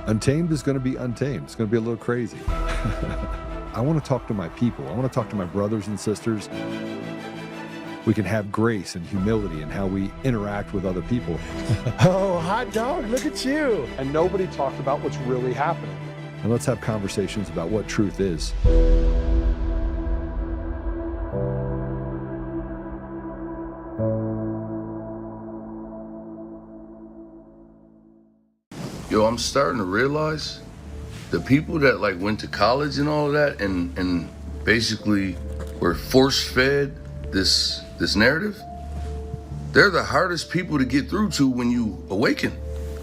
Untamed is going to be untamed. It's going to be a little crazy. I want to talk to my people. I want to talk to my brothers and sisters. We can have grace and humility in how we interact with other people. Oh, hot dog, look at you. And nobody talked about what's really happening. And let's have conversations about what truth is. Yo, I'm starting to realize the people that like went to college and all of that and basically were force-fed this narrative, they're the hardest people to get through to when you awaken.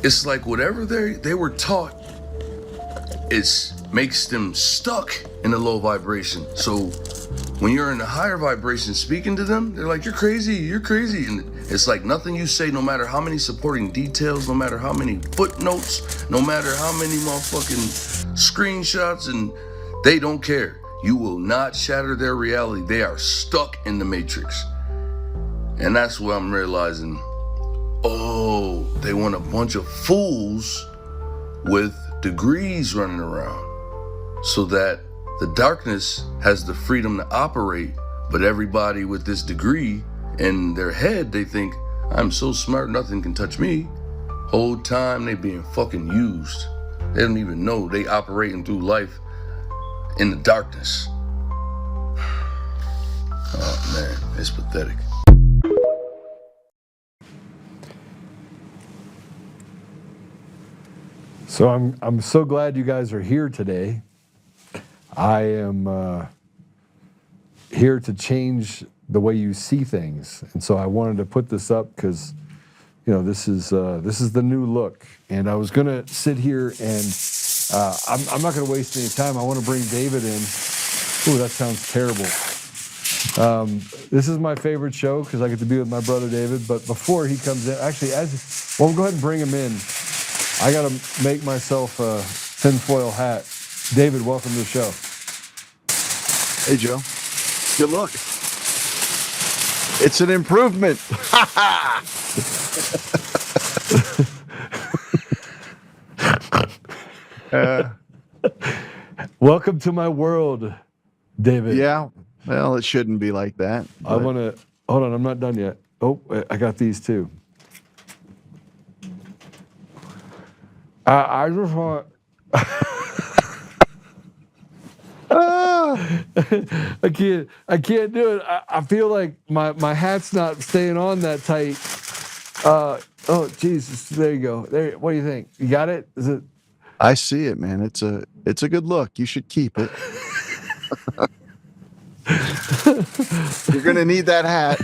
It's like whatever they were taught, it makes them stuck in a low vibration. So when you're in a higher vibration speaking to them, they're like, you're crazy. And it's like nothing you say, no matter how many supporting details, no matter how many footnotes, no matter how many motherfucking screenshots, and they don't care. You will not shatter their reality. They are stuck in the matrix. And that's what I'm realizing. Oh, they want a bunch of fools with degrees running around so that the darkness has the freedom to operate, but everybody with this degree in their head, they think, I'm so smart, nothing can touch me. Whole time they being fucking used. They don't even know they operating through life in the darkness. Oh man, it's pathetic. So I'm so glad you guys are here today. I am here to change the way you see things, and so I wanted to put this up because, you know, this is the new look. And I was gonna sit here and I'm not gonna waste any time. I want to bring David in. Ooh, that sounds terrible. This is my favorite show because I get to be with my brother David. But before he comes in, actually, we'll go ahead and bring him in. I got to make myself a tinfoil hat. David, welcome to the show. Hey, Joe. Good look. It's an improvement. Welcome to my world, David. Yeah. Well, it shouldn't be like that. I want to, hold on, I'm not done yet. Oh, I got these too. I just want. I can't do it. I feel like my hat's not staying on that tight. Oh Jesus, there you go. There. What do you think? You got it? Is it? I see it, man. It's a good look. You should keep it. You're gonna need that hat.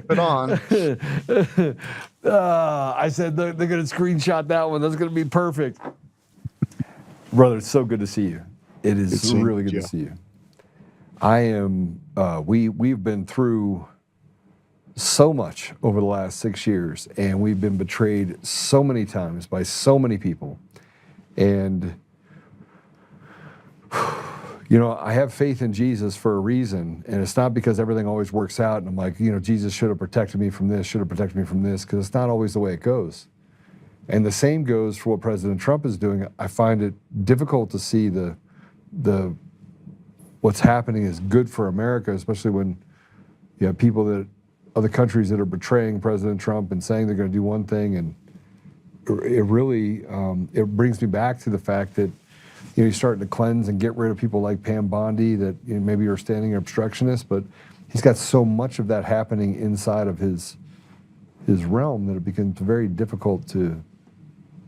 Put on. I said they're gonna screenshot that one. That's gonna be perfect. Brother, it's so good to see you. It is really good to see you. I am. We've been through so much over the last 6 years, and we've been betrayed so many times by so many people, and. You know, I have faith in Jesus for a reason, and it's not because everything always works out, and I'm like, you know, Jesus should have protected me from this, because it's not always the way it goes. And the same goes for what President Trump is doing. I find it difficult to see what's happening is good for America, especially when you have people that other countries that are betraying President Trump and saying they're going to do one thing, and it really it brings me back to the fact that, you know, you're starting to cleanse and get rid of people like Pam Bondi that, you know, maybe are standing obstructionists, but he's got so much of that happening inside of his realm that it becomes very difficult to.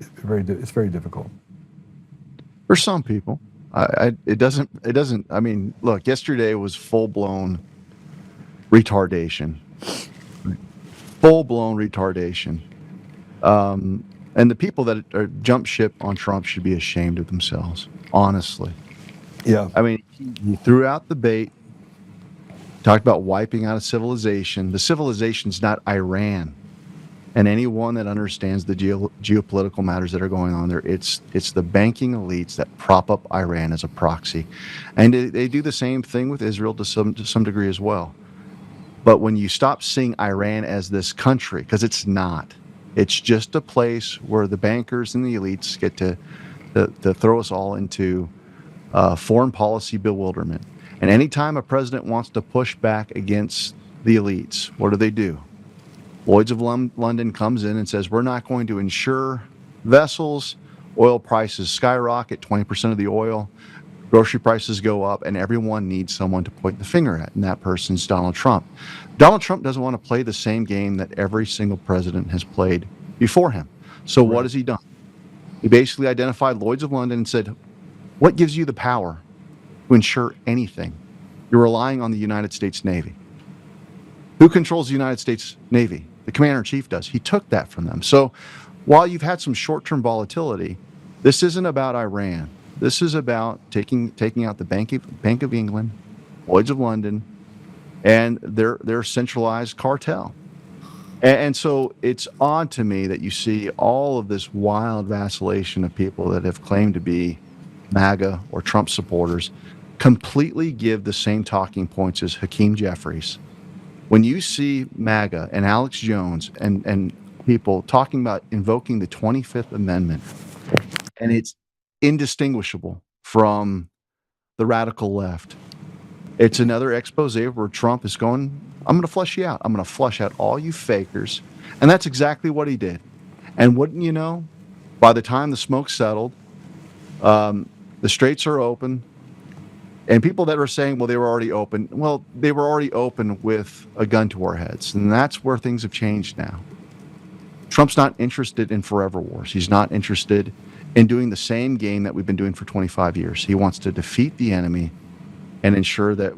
It's very difficult For some people. It doesn't. I mean, look, yesterday was full-blown retardation. Full-blown retardation. And the people that are jump ship on Trump should be ashamed of themselves, honestly. Yeah. I mean, he threw out the bait, talked about wiping out a civilization. The civilization's not Iran. And anyone that understands the geopolitical matters that are going on there, it's the banking elites that prop up Iran as a proxy. And they do the same thing with Israel to some degree as well. But when you stop seeing Iran as this country, because it's not, It's just a place where the bankers and the elites get to throw us all into foreign policy bewilderment. And anytime a president wants to push back against the elites, what do? Lloyd's of London comes in and says, we're not going to insure vessels. Oil prices skyrocket, 20% of the oil. Grocery prices go up, and everyone needs someone to point the finger at, and that person's Donald Trump. Donald Trump doesn't want to play the same game that every single president has played before him. So what has he done? He basically identified Lloyd's of London and said, what gives you the power to insure anything? You're relying on the United States Navy. Who controls the United States Navy? The commander-in-chief does. He took that from them. So while you've had some short-term volatility, this isn't about Iran. This is about taking out the Bank of England, Lloyd's of London, and their centralized cartel. And so it's odd to me that you see all of this wild vacillation of people that have claimed to be MAGA or Trump supporters completely give the same talking points as Hakeem Jeffries. When you see MAGA and Alex Jones and people talking about invoking the 25th Amendment, and it's indistinguishable from the radical left. It's another expose where Trump is going, I'm going to flush you out. I'm going to flush out all you fakers. And that's exactly what he did. And wouldn't you know, by the time the smoke settled, the straits are open. And people that are saying, well, they were already open. Well, they were already open with a gun to our heads. And that's where things have changed now. Trump's not interested in forever wars. He's not interested in doing the same game that we've been doing for 25 years. He wants to defeat the enemy and ensure that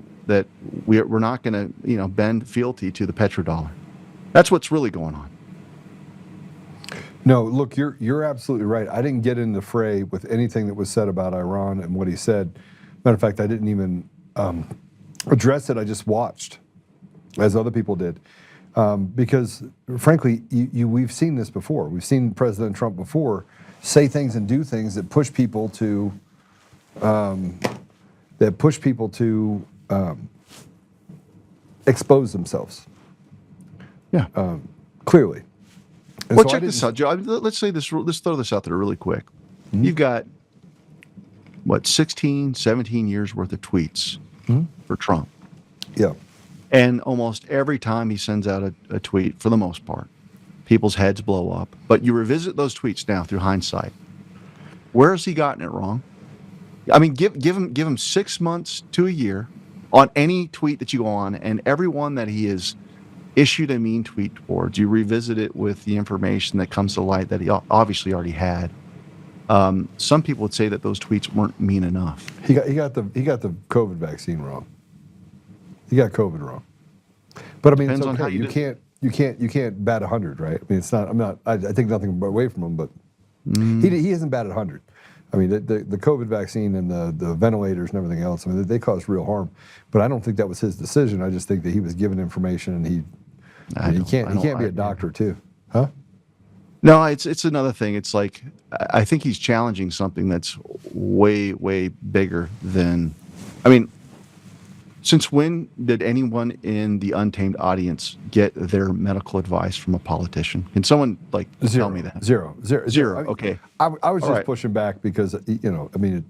we're not going to bend fealty to the petrodollar. That's what's really going on. No, look, you're absolutely right. I didn't get in the fray with anything that was said about Iran and what he said. Matter of fact, I didn't even address it. I just watched, as other people did. Because, frankly, we've seen this before. We've seen President Trump before say things and do things that push people to expose themselves. Yeah, clearly. And well, so check this out, Joe. Let's throw this out there really quick. Mm-hmm. You've got 16, 17 years worth of tweets for Trump. Yeah. And almost every time he sends out a tweet, for the most part, people's heads blow up. But you revisit those tweets now through hindsight. Where has he gotten it wrong? I mean, give him 6 months to a year on any tweet that you go on, and everyone that he has issued a mean tweet towards, you revisit it with the information that comes to light that he obviously already had. Some people would say that those tweets weren't mean enough. He got the COVID vaccine wrong. He got COVID wrong. But I mean, Depends it's on how okay. You can't bat 100, right? I mean, it's not. I take nothing away from him, but he hasn't batted 100. I mean, the COVID vaccine and the ventilators and everything else. I mean, they caused real harm. But I don't think that was his decision. I just think that he was given information, and he can't be a doctor too, huh? No, it's another thing. It's like I think he's challenging something that's way bigger than. I mean, since when did anyone in the Untamed audience get their medical advice from a politician? Can someone tell me that? Zero. Okay. I was just pushing back because I mean,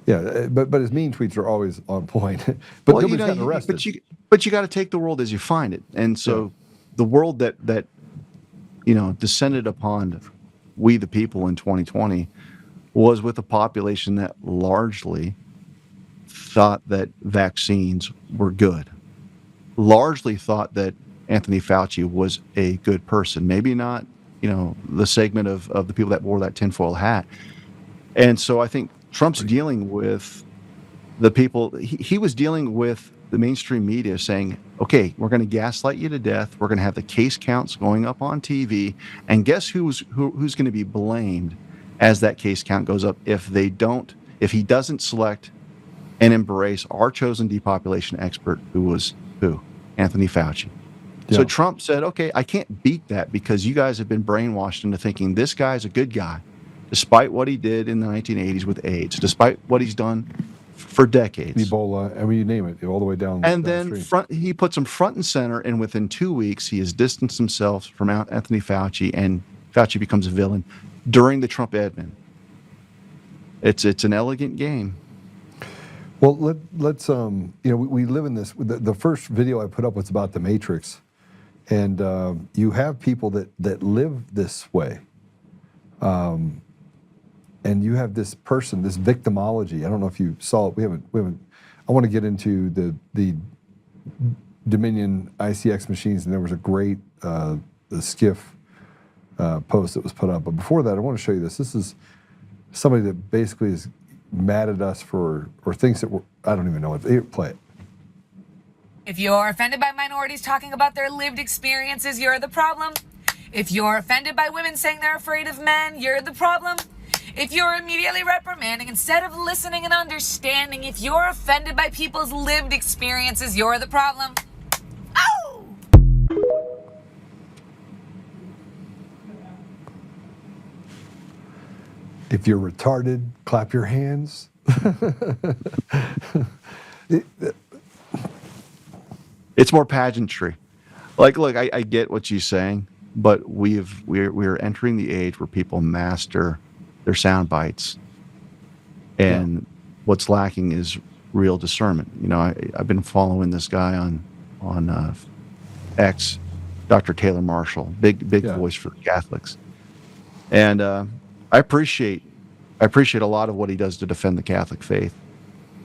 but his mean tweets are always on point. But nobody's gotten arrested. But you got to take the world as you find it, and so the world that descended upon we the people in 2020 was with a population that largely thought that vaccines were good, largely thought that Anthony Fauci was a good person. Maybe not, the segment of the people that wore that tinfoil hat. And so I think Trump's dealing with the people, he was dealing with the mainstream media saying, okay, we're going to gaslight you to death. We're going to have the case counts going up on TV. And guess who's going to be blamed as that case count goes up if he doesn't select and embrace our chosen depopulation expert, who was Anthony Fauci. Yeah. So Trump said, okay, I can't beat that because you guys have been brainwashed into thinking this guy's a good guy, despite what he did in the 1980s with AIDS, despite what he's done for decades. Ebola, I mean, you name it, all the way down. And then he puts him front and center, and within 2 weeks, he has distanced himself from Anthony Fauci, and Fauci becomes a villain during the Trump admin. It's an elegant game. Well, let's we live in this. The first video I put up was about the Matrix, and you have people that live this way, and you have this person, this victimology. I don't know if you saw it. We haven't. I want to get into the Dominion ICX machines, and there was a great the skiff post that was put up. But before that, I want to show you this. This is somebody that basically is mad at us or thinks that we're, I don't even know what, here, play it. If you're offended by minorities talking about their lived experiences, you're the problem. If you're offended by women saying they're afraid of men, you're the problem. If you're immediately reprimanding instead of listening and understanding, if you're offended by people's lived experiences, you're the problem. Oh! If you're retarded, clap your hands. It's more pageantry. Like, look, I get what you're saying, but we're entering the age where people master their sound bites, and what's lacking is real discernment. You know, I've been following this guy on X, Dr. Taylor Marshall, big voice for Catholics, and I appreciate a lot of what he does to defend the Catholic faith.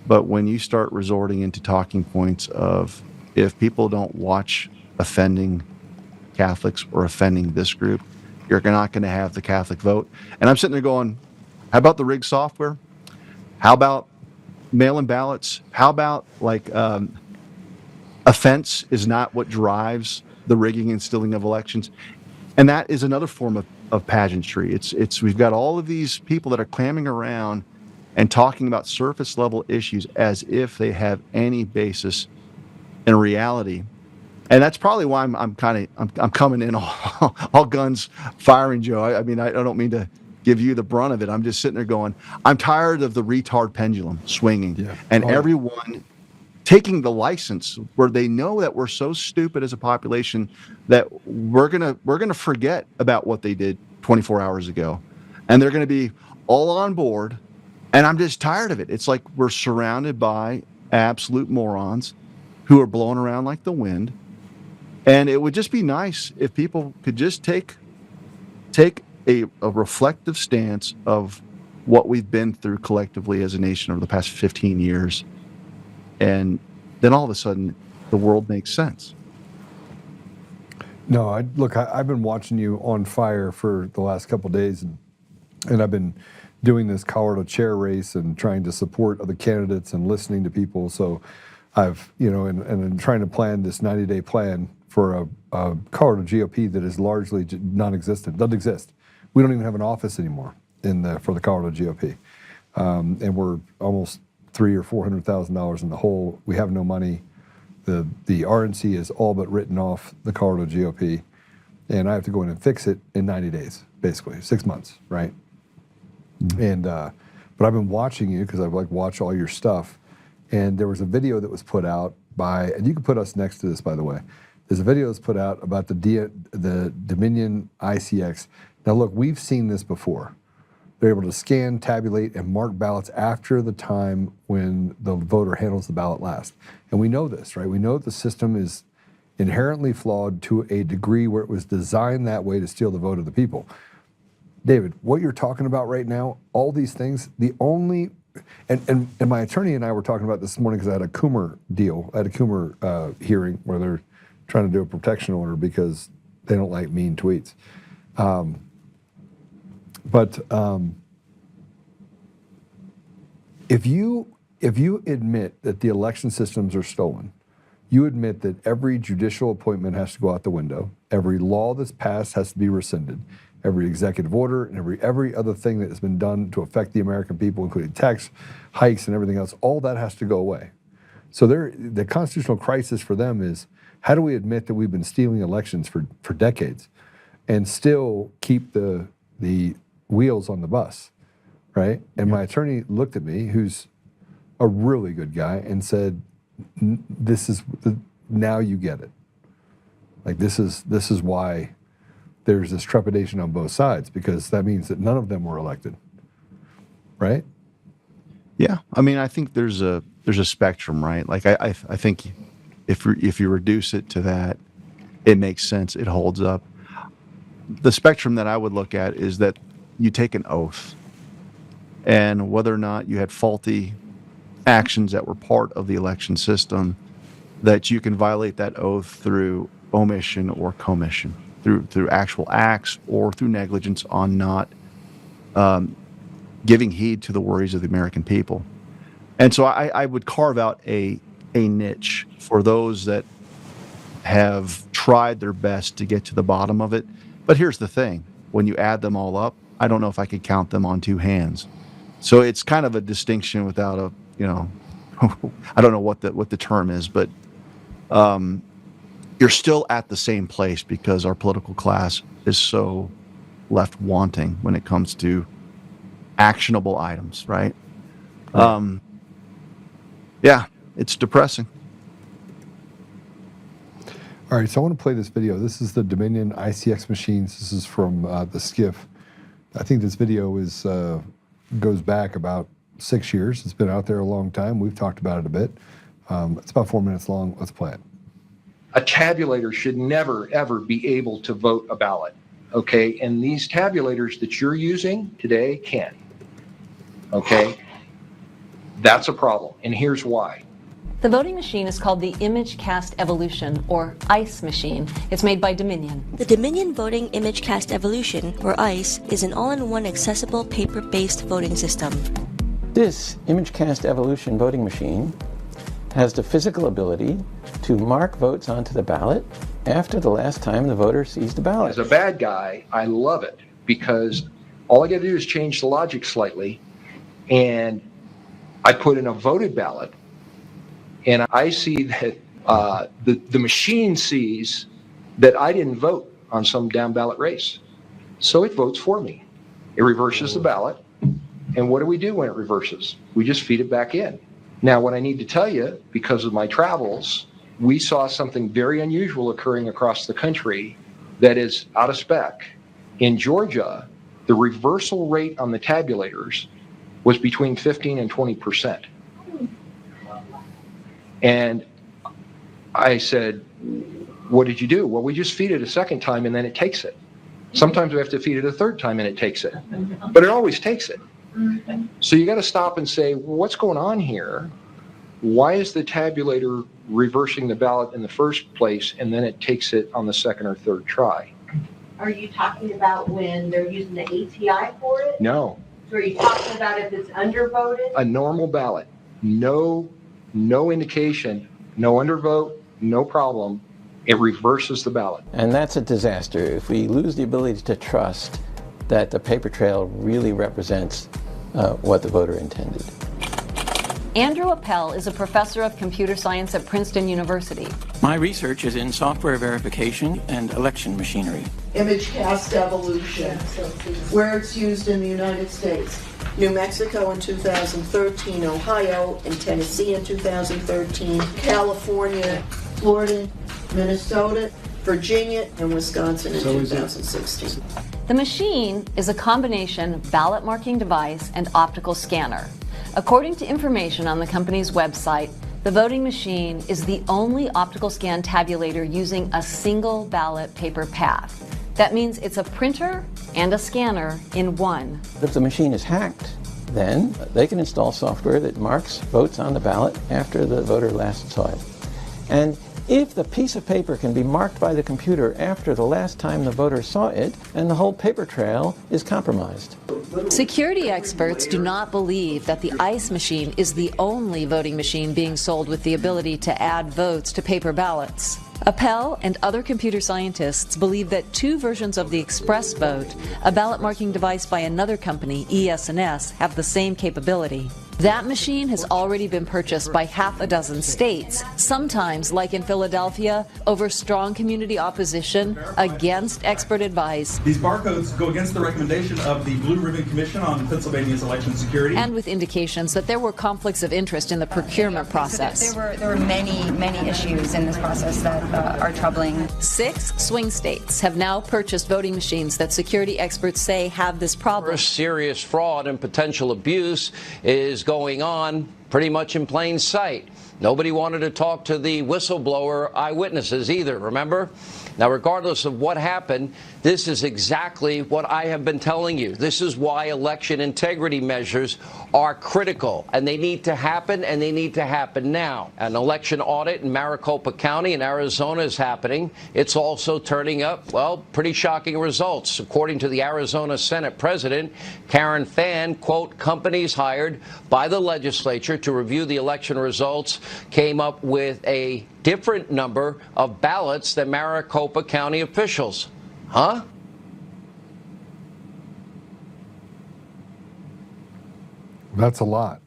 But when you start resorting into talking points of, if people don't watch offending Catholics or offending this group, you're not going to have the Catholic vote. And I'm sitting there going, how about the rigged software? How about mail-in ballots? How about offense is not what drives the rigging and stealing of elections? And that is another form of pageantry. It's we've got all of these people that are clamming around and talking about surface level issues as if they have any basis in reality. And that's probably why I'm coming in all guns firing, Joe. I mean, I don't mean to give you the brunt of it. I'm just sitting there going, I'm tired of the retard pendulum swinging and everyone taking the license where they know that we're so stupid as a population that we're gonna forget about what they did 24 hours ago, and they're gonna be all on board. And I'm just tired of it. It's like we're surrounded by absolute morons who are blowing around like the wind. And it would just be nice if people could just take a reflective stance of what we've been through collectively as a nation over the past 15 years. And then all of a sudden, the world makes sense. No, I've been watching you on fire for the last couple of days, and I've been doing this Colorado chair race and trying to support other candidates and listening to people. So I've, and I'm trying to plan this 90-day plan for a Colorado GOP that is largely non-existent, doesn't exist. We don't even have an office anymore for the Colorado GOP, and we're almost $300,000 or $400,000 in the hole. We have no money. The RNC is all but written off the Colorado GOP, and I have to go in and fix it in 90 days, basically 6 months, right? Mm-hmm. And but I've been watching you because I've watched all your stuff, and there was a video that was put out by, and you can put us next to this, by the way. There's a video that's put out about the Dominion ICX. Now look, we've seen this before. They're able to scan, tabulate, and mark ballots after the time when the voter handles the ballot last. And we know this, right? We know that the system is inherently flawed to a degree where it was designed that way to steal the vote of the people. David, what you're talking about right now, all these things, the only, and my attorney and I were talking about this morning because I had a Coomer deal. I had a Coomer hearing where they're trying to do a protection order because they don't like mean tweets. But if you admit that the election systems are stolen, you admit that every judicial appointment has to go out the window, every law that's passed has to be rescinded, every executive order and every other thing that has been done to affect the American people, including tax hikes and everything else, all that has to go away. So the constitutional crisis for them is, how do we admit that we've been stealing elections for decades and still keep the wheels on the bus, right? And my attorney looked at me, who's a really good guy, and said, now you get it. Like this is why there's this trepidation on both sides because that means that none of them were elected, right? Yeah, I mean, I think there's a spectrum, right? Like I think if you reduce it to that, it makes sense. It holds up. The spectrum that I would look at is that you take an oath, and whether or not you had faulty actions that were part of the election system, that you can violate that oath through omission or commission, through actual acts or through negligence on not giving heed to the worries of the American people. And so I would carve out a niche for those that have tried their best to get to the bottom of it. But here's the thing. When you add them all up, I don't know if I could count them on two hands. So it's kind of a distinction without a, I don't know what the term is, but you're still at the same place because our political class is so left wanting when it comes to actionable items, right? Yeah, it's depressing. All right, so I want to play this video. This is the Dominion ICX machines. This is from the Skiff. I think this video goes back about 6 years. It's been out there a long time. We've talked about it a bit. It's about 4 minutes long. Let's play it. A tabulator should never, ever be able to vote a ballot, okay? And these tabulators that you're using today can, okay? That's a problem, and here's why. The voting machine is called the Image Cast Evolution, or ICE machine. It's made by Dominion. The Dominion Voting Image Cast Evolution, or ICE, is an all-in-one accessible paper-based voting system. This Image Cast Evolution voting machine has the physical ability to mark votes onto the ballot after the last time the voter sees the ballot. As a bad guy, I love it because all I got to do is change the logic slightly, and I put in a voted ballot, and I see that the machine sees that I didn't vote on some down ballot race. So it votes for me. It reverses the ballot. And what do we do when it reverses? We just feed it back in. Now, what I need to tell you, because of my travels, we saw something very unusual occurring across the country that is out of spec. In Georgia, the reversal rate on the tabulators was between 15 and 20%. And I said, what did you do? Well, we just feed it a second time and then it takes it. Sometimes we have to feed it a third time and it takes it. But it always takes it. So you got to stop and say, well, what's going on here? Why is the tabulator reversing the ballot in the first place and then it takes it on the second or third try? Are you talking about when they're using the ATI for it? No. So are you talking about if it's undervoted? A normal ballot, no indication, no undervote, no problem. It reverses the ballot. And that's a disaster if we lose the ability to trust that the paper trail really represents what the voter intended. Andrew Appel is a professor of computer science at Princeton University. My research is in software verification and election machinery. Image cast evolution, where it's used in the United States. New Mexico in 2013, Ohio and Tennessee in 2013, California, Florida, Minnesota, Virginia, and Wisconsin in 2016. The machine is a combination ballot marking device and optical scanner. According to information on the company's website, the voting machine is the only optical scan tabulator using a single ballot paper path. That means it's a printer and a scanner in one. If the machine is hacked, then they can install software that marks votes on the ballot after the voter last saw it. And if the piece of paper can be marked by the computer after the last time the voter saw it, then the whole paper trail is compromised. Security experts do not believe that the ICE machine is the only voting machine being sold with the ability to add votes to paper ballots. Appel and other computer scientists believe that two versions of the Express Vote, a ballot marking device by another company, ES&S, have the same capability. That machine has already been purchased by half a dozen states, sometimes, like in Philadelphia, over strong community opposition against expert advice. These barcodes go against the recommendation of the Blue Ribbon Commission on Pennsylvania's election security. And with indications that there were conflicts of interest in the procurement process. There were many issues in this process that are troubling. 6 swing states have now purchased voting machines that security experts say have this problem. Serious fraud and potential abuse is going on pretty much in plain sight. Nobody wanted to talk to the whistleblower eyewitnesses either, remember? Now, regardless of what happened, this is exactly what I have been telling you. This is why election integrity measures are critical, and they need to happen, and they need to happen now. An election audit in Maricopa County in Arizona is happening. It's also turning up, well, pretty shocking results. According to the Arizona Senate President, Karen Fann, quote, companies hired by the legislature to review the election results came up with a different number of ballots than Maricopa County officials. Huh? That's a lot.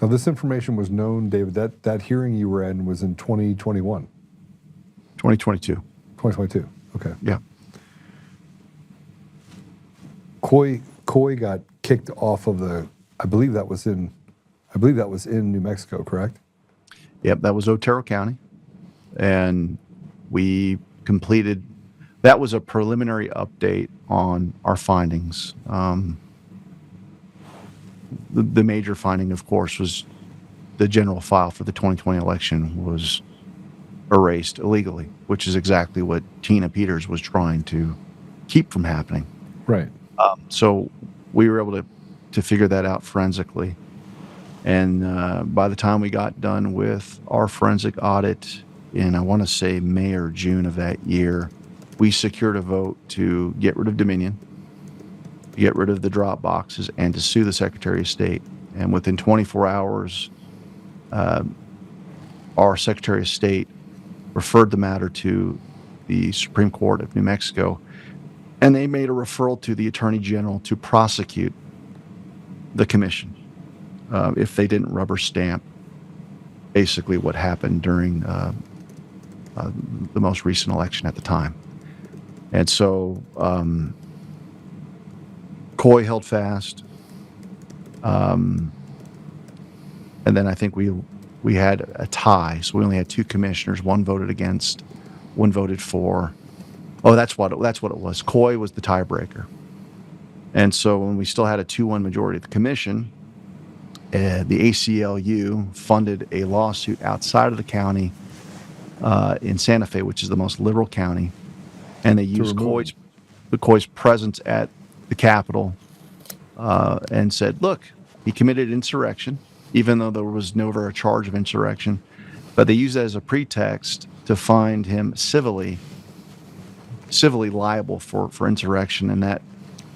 Now, this information was known, David, that hearing you were in was in 2021. 2022. 2022, okay. Yeah. Coy got kicked off of the, I believe that was in New Mexico, correct? Yep, that was Otero County. And we completed, that was a preliminary update on our findings. The major finding, of course, was the general file for the 2020 election was erased illegally, which is exactly what Tina Peters was trying to keep from happening. Right. So we were able to figure that out forensically. And by the time we got done with our forensic audit in, I want to say, May or June of that year, we secured a vote to get rid of Dominion, to get rid of the drop boxes, and to sue the Secretary of State. And within 24 hours, our Secretary of State referred the matter to the Supreme Court of New Mexico, and they made a referral to the Attorney General to prosecute the commission if they didn't rubber stamp basically what happened during the most recent election at the time. And so Coy held fast. And then I think we had a tie. So we only had 2 commissioners. One voted against, one voted for. Oh, that's what it was. Coy was the tiebreaker. And so when we still had a 2-1 majority of the commission, the ACLU funded a lawsuit outside of the county in Santa Fe, which is the most liberal county, and they used Coy's presence at the Capitol and said, look, he committed insurrection, even though there was never a charge of insurrection, but they used that as a pretext to find him civilly liable for insurrection, and that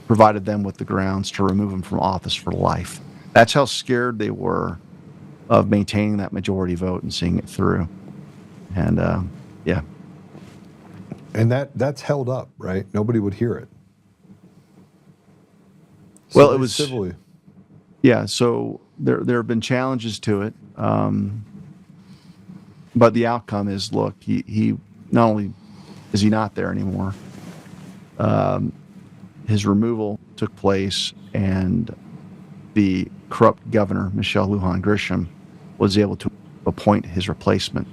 provided them with the grounds to remove him from office for life. That's how scared they were of maintaining that majority vote and seeing it through. And yeah. And that's held up, right? Nobody would hear it. So well, it was civilly. Yeah. So there have been challenges to it, but the outcome is, look, he not only is he not there anymore, his removal took place, and the corrupt governor, Michelle Lujan Grisham, was able to appoint his replacement.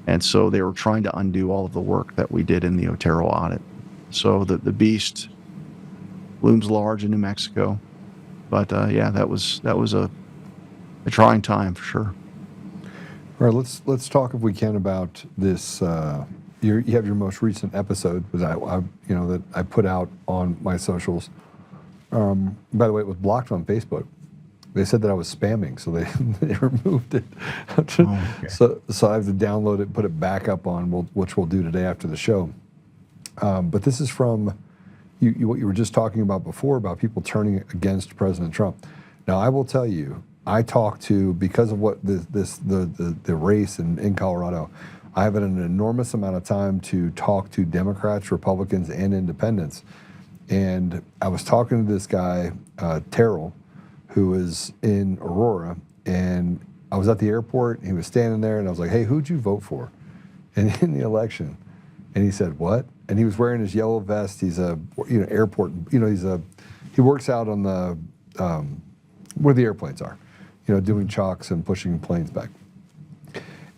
And so they were trying to undo all of the work that we did in the Otero audit. So the beast looms large in New Mexico. But yeah, that was a trying time for sure. All right, let's talk, if we can, about this. You have your most recent episode that I put out on my socials. By the way, it was blocked on Facebook. They said that I was spamming, so they removed it. Okay. So I have to download it and put it back up on, which we'll do today after the show. But this is from what you were just talking about before, about people turning against President Trump. Now, I will tell you, I talked to, because of what the race in Colorado, I have an enormous amount of time to talk to Democrats, Republicans, and independents. And I was talking to this guy, Terrell, who was in Aurora, and I was at the airport. And he was standing there, and I was like, "Hey, who'd you vote for in the election?" And he said, "What?" And he was wearing his yellow vest. He's a airport. He works out on the where the airplanes are, doing chocks and pushing planes back.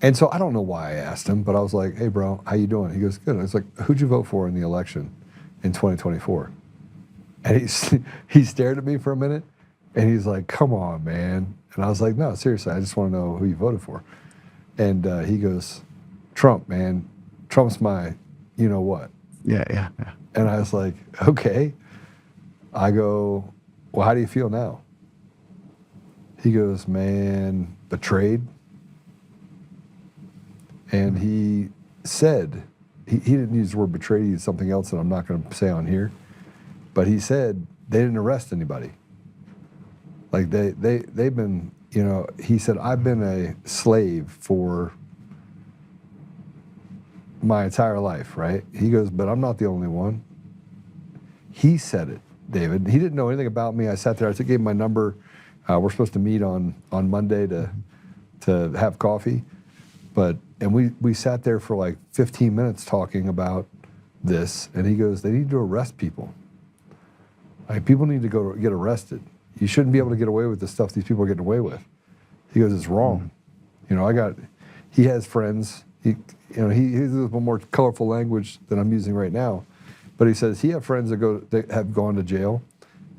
And so I don't know why I asked him, but I was like, "Hey, bro, how you doing?" He goes, "Good." I was like, "Who'd you vote for in the election in 2024?" And he stared at me for a minute, and he's like, "Come on, man." And I was like, "No, seriously, I just want to know who you voted for." And he goes, "Trump, man. Trump's my, you know what." Yeah. And I was like, "Okay." I go, "Well, how do you feel now?" He goes, "Man, betrayed." And he said, he didn't use the word betrayed, he used something else that I'm not going to say on here, but he said they didn't arrest anybody. Like they've been, he said, "I've been a slave for my entire life," right? He goes, "But I'm not the only one." He said it, David. He didn't know anything about me. I sat there, I gave him my number. We're supposed to meet on Monday to have coffee. And we sat there for like 15 minutes talking about this, and he goes, "They need to arrest people. Like, people need to go get arrested. You shouldn't be able to get away with the stuff these people are getting away with." He goes, "It's wrong." He has friends. He uses a little more colorful language than I'm using right now, but he says he has friends that have gone to jail,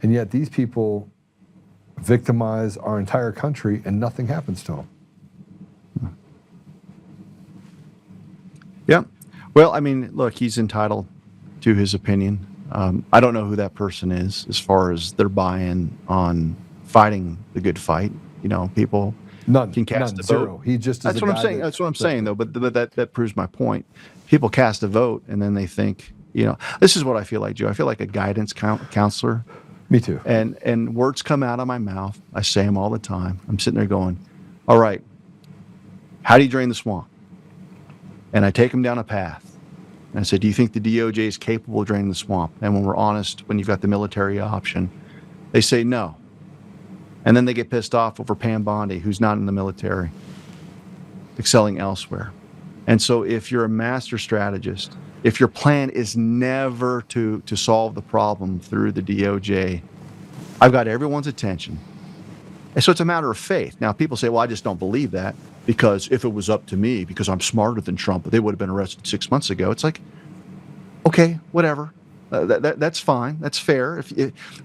and yet these people victimize our entire country, and nothing happens to them. Yeah. Well, I mean, look, he's entitled to his opinion. I don't know who that person is as far as their buy-in on fighting the good fight. People can cast a zero. vote. He just That's what I'm saying. That's what I'm saying, though. But that proves my point. People cast a vote, and then they think, this is what I feel like, Joe. I feel like a guidance counselor. Me too. And words come out of my mouth. I say them all the time. I'm sitting there going, "All right, how do you drain the swamp?" And I take them down a path. And I said, "Do you think the DOJ is capable of draining the swamp?" And when we're honest, when you've got the military option, they say no. And then they get pissed off over Pam Bondi, who's not in the military, excelling elsewhere. And so if you're a master strategist, if your plan is never to solve the problem through the DOJ, I've got everyone's attention. And so it's a matter of faith. Now, people say, "Well, I just don't believe that, because if it was up to me, because I'm smarter than Trump, they would have been arrested 6 months ago." It's like, okay, whatever. That's fine. That's fair.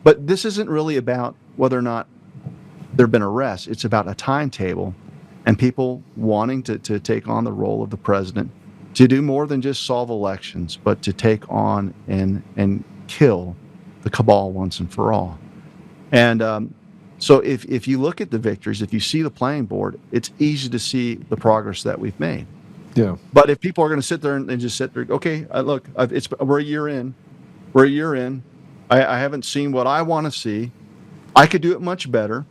But this isn't really about whether or not there have been arrests. It's about a timetable and people wanting to take on the role of the president, to do more than just solve elections, but to take on and kill the cabal once and for all. And so if you look at the victories, if you see the playing board, it's easy to see the progress that we've made. Yeah. But if people are going to sit there and just sit there, okay, look, we're a year in. We're a year in. I haven't seen what I want to see. I could do it much better,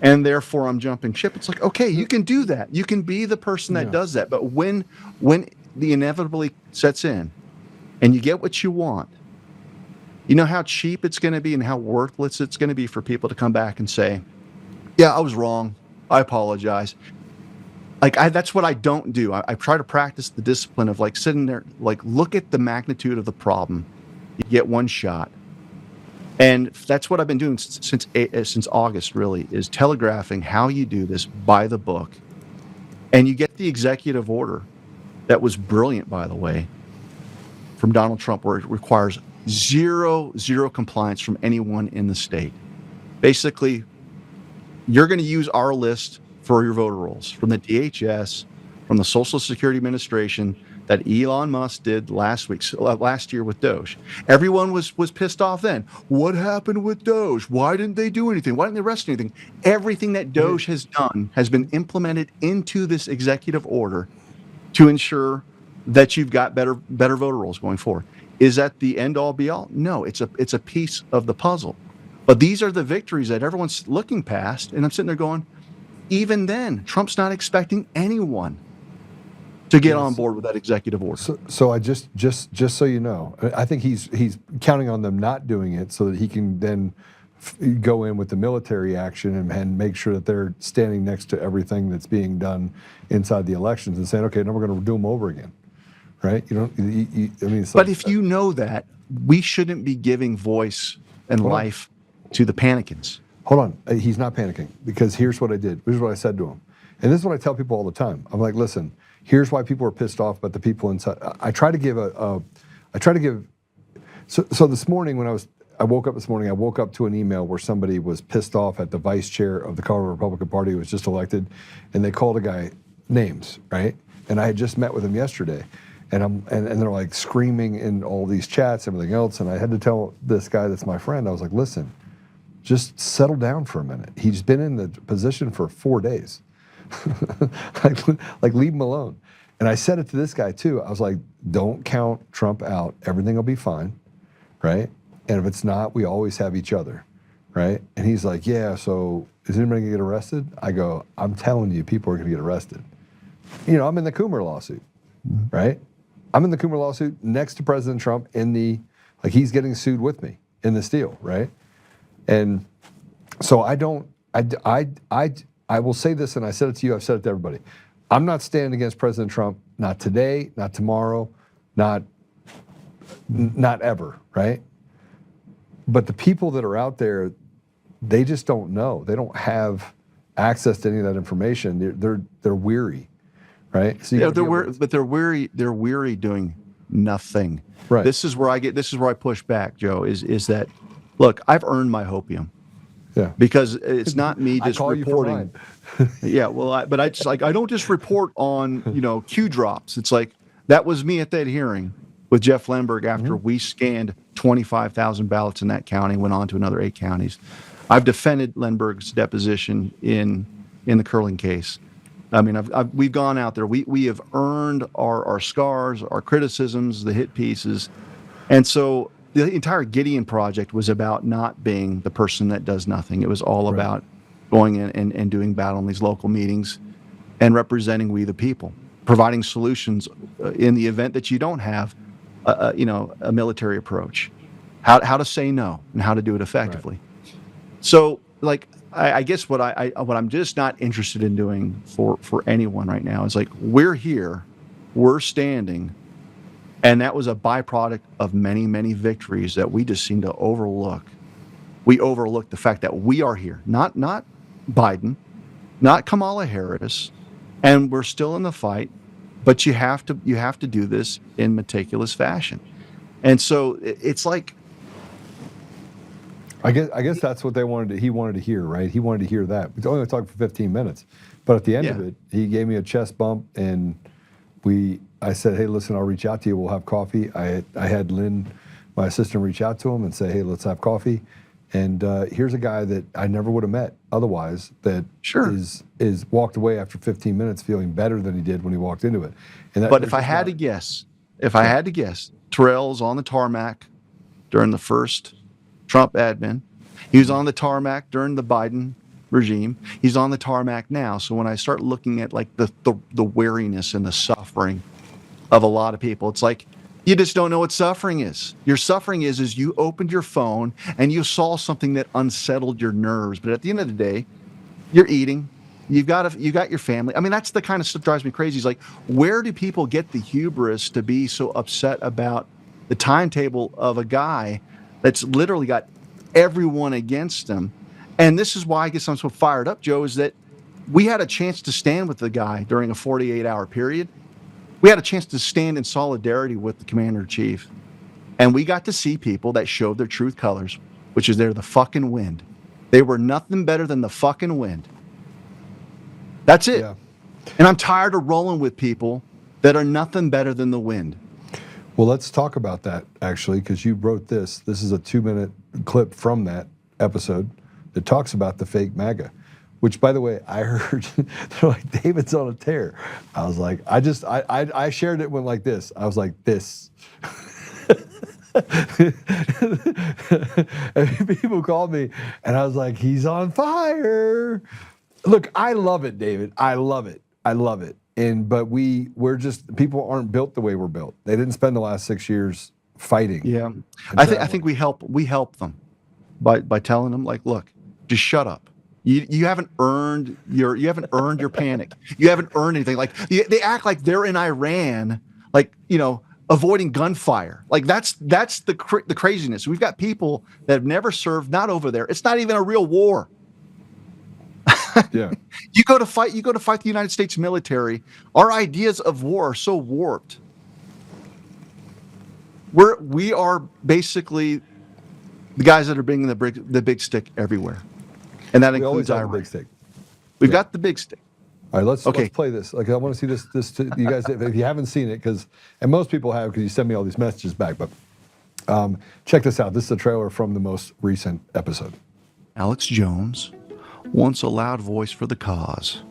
and therefore I'm jumping ship. It's like, okay, you can do that. You can be the person that does that. But when the inevitably sets in and you get what you want, you know how cheap it's going to be and how worthless it's going to be for people to come back and say, "Yeah, I was wrong. I apologize." That's what I don't do. I try to practice the discipline of sitting there, look at the magnitude of the problem. You get one shot. And that's what I've been doing since August, really, is telegraphing how you do this by the book. And you get the executive order that was brilliant, by the way, from Donald Trump, where it requires zero compliance from anyone in the state. Basically, you're going to use our list for your voter rolls from the DHS, from the Social Security Administration, that Elon Musk did last year with Doge. Everyone was pissed off then. What happened with Doge? Why didn't they do anything? Why didn't they arrest anything? Everything that Doge has done has been implemented into this executive order to ensure that you've got better voter rolls going forward. Is that the end all be all? No, it's a piece of the puzzle. But these are the victories that everyone's looking past, and I'm sitting there going, even then, Trump's not expecting anyone to get on board with that executive order. So I just so you know, I think he's counting on them not doing it so that he can then go in with the military action and make sure that they're standing next to everything that's being done inside the elections and saying, okay, now we're going to do them over again, right? I mean, it's But like, if you know that, we shouldn't be giving voice and life to the panicans. Hold on, he's not panicking, because here's what I did. Here's what I said to him, and this is what I tell people all the time. I'm like, listen, here's why people are pissed off, but the people inside. I try to give So this morning when I woke up this morning, I woke up to an email where somebody was pissed off at the vice chair of the Colorado Republican Party who was just elected, and they called a guy names, right? And I had just met with him yesterday, and they're like screaming in all these chats, everything else, and I had to tell this guy that's my friend, I was like, listen, just settle down for a minute. He's been in the position for 4 days. like leave him alone. And I said it to this guy too. I was like, don't count Trump out. Everything will be fine, right? And if it's not, we always have each other, right? And he's like, yeah, so is anybody gonna get arrested? I go, I'm telling you, people are gonna get arrested. I'm in the Coomer lawsuit, right? I'm in the Coomer lawsuit next to President Trump he's getting sued with me in this deal, right? And so I will say this, and I said it to you, I've said it to everybody. I'm not standing against President Trump, not today, not tomorrow, not ever, right? But the people that are out there, they just don't know. They don't have access to any of that information. They're weary, right? So they're weary. They're weary doing nothing. Right. This is where I push back, Joe. Is that, look, I've earned my hopium. Yeah. Because it's not me just I call reporting. You for mine. Yeah. Well, I don't just report on Q drops. It's like that was me at that hearing with Jeff Lemberg after we scanned 25,000 ballots in that county, went on to another 8 counties. I've defended Lemberg's deposition in the curling case. I mean, we've gone out there. We have earned our scars, our criticisms, the hit pieces, and so the entire Gideon project was about not being the person that does nothing. It was all about going in and doing battle in these local meetings and representing we the people, providing solutions in the event that you don't have a military approach, how to say no and how to do it effectively. Right. So, I guess what I'm just not interested in doing for anyone right now is we're here, we're standing, and that was a byproduct of many, many victories that we just seem to overlook. We overlook the fact that we are here, not Biden, not Kamala Harris, and we're still in the fight. But you have to do this in meticulous fashion, and so it's like. I guess that's what he wanted to hear, right? He wanted to hear that. We only talked for 15 minutes, but at the end of it, he gave me a chest bump, and I said, hey, listen, I'll reach out to you. We'll have coffee. I had Lynn, my assistant, reach out to him and say, hey, let's have coffee. And here's a guy that I never would have met otherwise that is walked away after 15 minutes feeling better than he did when he walked into it. But if I had to guess, Terrell's on the tarmac during the first Trump admin. He was on the tarmac during the Biden regime. He's on the tarmac now. So when I start looking at the weariness and the suffering of a lot of people, it's like, you just don't know what suffering is. Your suffering is you opened your phone and you saw something that unsettled your nerves. But at the end of the day, you're eating. You got your family. I mean, that's the kind of stuff that drives me crazy. It's like, where do people get the hubris to be so upset about the timetable of a guy that's literally got everyone against him? And this is why I guess I'm so fired up, Joe, is that we had a chance to stand with the guy during a 48-hour period. We had a chance to stand in solidarity with the commander-in-chief. And we got to see people that showed their truth colors, which is they're the fucking wind. They were nothing better than the fucking wind. That's it. Yeah. And I'm tired of rolling with people that are nothing better than the wind. Well, let's talk about that, actually, because you wrote this. This is a 2-minute clip from that episode that talks about the fake MAGA. Which, by the way, I heard, they're like, David's on a tear. I was like, I shared it when like this. I was like, this. And people called me, and I was like, he's on fire. Look, I love it, David. I love it. But we're just, people aren't built the way we're built. They didn't spend the last 6 years fighting. Yeah. I think we help them. by telling them, like, look, just shut up. You haven't earned your panic. You haven't earned anything. Like they act like they're in Iran, like, avoiding gunfire. Like that's the craziness. We've got people that have never served, not over there. It's not even a real war. Yeah. You go to fight the United States military. Our ideas of war are so warped. We are basically the guys that are bringing the big stick everywhere. And that includes Iran. Big stick. We've got the big stick. All right, let's play this. Like, I want to see this you guys, if you haven't seen it, and most people have, because you send me all these messages back, but check this out. This is a trailer from the most recent episode. Alex Jones, once a loud voice for the cause,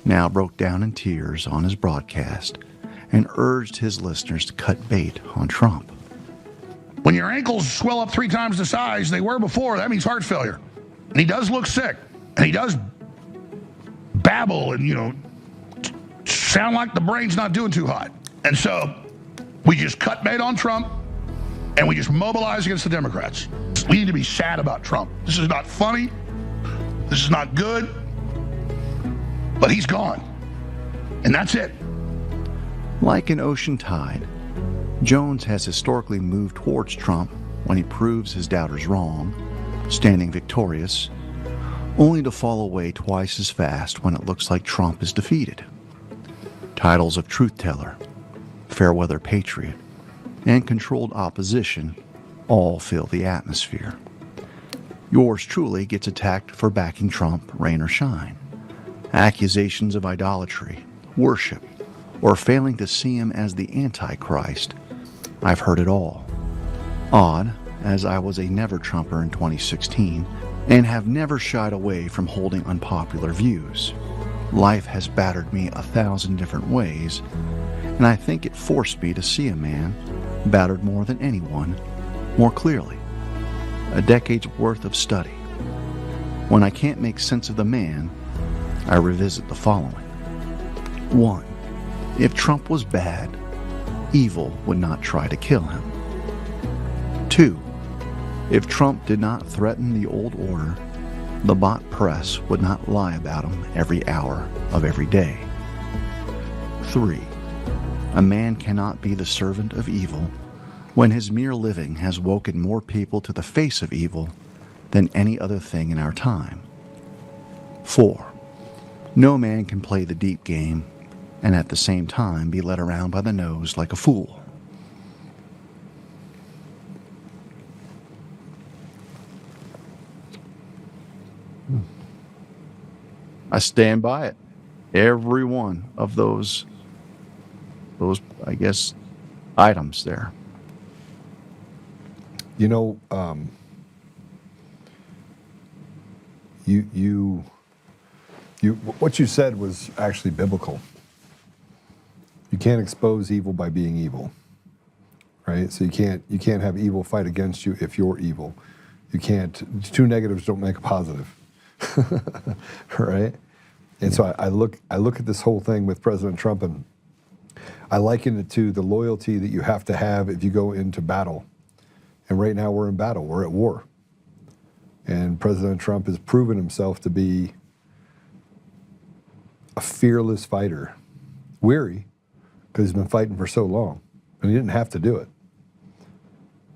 now broke down in tears on his broadcast and urged his listeners to cut bait on Trump. When your ankles swell up 3 times the size they were before, that means heart failure. And he does look sick. And he does babble and, sound like the brain's not doing too hot. And so we just cut bait on Trump and we just mobilize against the Democrats. We need to be sad about Trump. This is not funny. This is not good. But he's gone. And that's it. Like an ocean tide, Jones has historically moved towards Trump when he proves his doubters wrong, standing victorious, only to fall away twice as fast when it looks like Trump is defeated. Titles of truth teller, fair-weather patriot, and controlled opposition all fill the atmosphere. Yours truly gets attacked for backing Trump, rain or shine. Accusations of idolatry, worship, or failing to see him as the Antichrist. I've heard it all. Odd, as I was a never-Trumper in 2016 and have never shied away from holding unpopular views. Life has battered me 1,000 different ways, and I think it forced me to see a man, battered more than anyone, more clearly. A decade's worth of study. When I can't make sense of the man, I revisit the following. 1. If Trump was bad, evil would not try to kill him. 2. If Trump did not threaten the old order, the bot press would not lie about him every hour of every day. 3. A man cannot be the servant of evil when his mere living has woken more people to the face of evil than any other thing in our time. 4. No man can play the deep game and at the same time be led around by the nose like a fool. I stand by it. Every one of those I guess items there. What you said was actually biblical. You can't expose evil by being evil, right? So you can't have evil fight against you if you're evil. You can't. 2 negatives don't make a positive, right? And so I look at this whole thing with President Trump, and I liken it to the loyalty that you have to have if you go into battle. And right now we're in battle. We're at war. And President Trump has proven himself to be a fearless fighter. Weary, because he's been fighting for so long. And he didn't have to do it.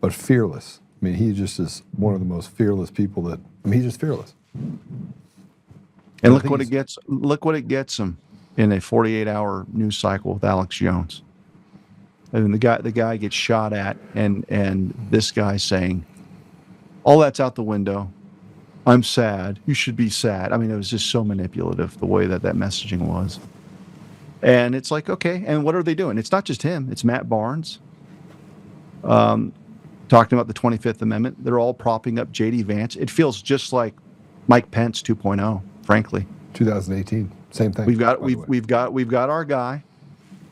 But fearless. I mean, he just is one of the most fearless people he's just fearless. And look what it gets him in a 48-hour news cycle with Alex Jones. And the guy gets shot at, and this guy saying, all that's out the window. I'm sad. You should be sad. I mean, it was just so manipulative, the way that messaging was. And it's like, okay, and what are they doing? It's not just him. It's Matt Barnes talking about the 25th Amendment. They're all propping up J.D. Vance. It feels just like Mike Pence 2.0, frankly. 2018, same thing. We've got our guy.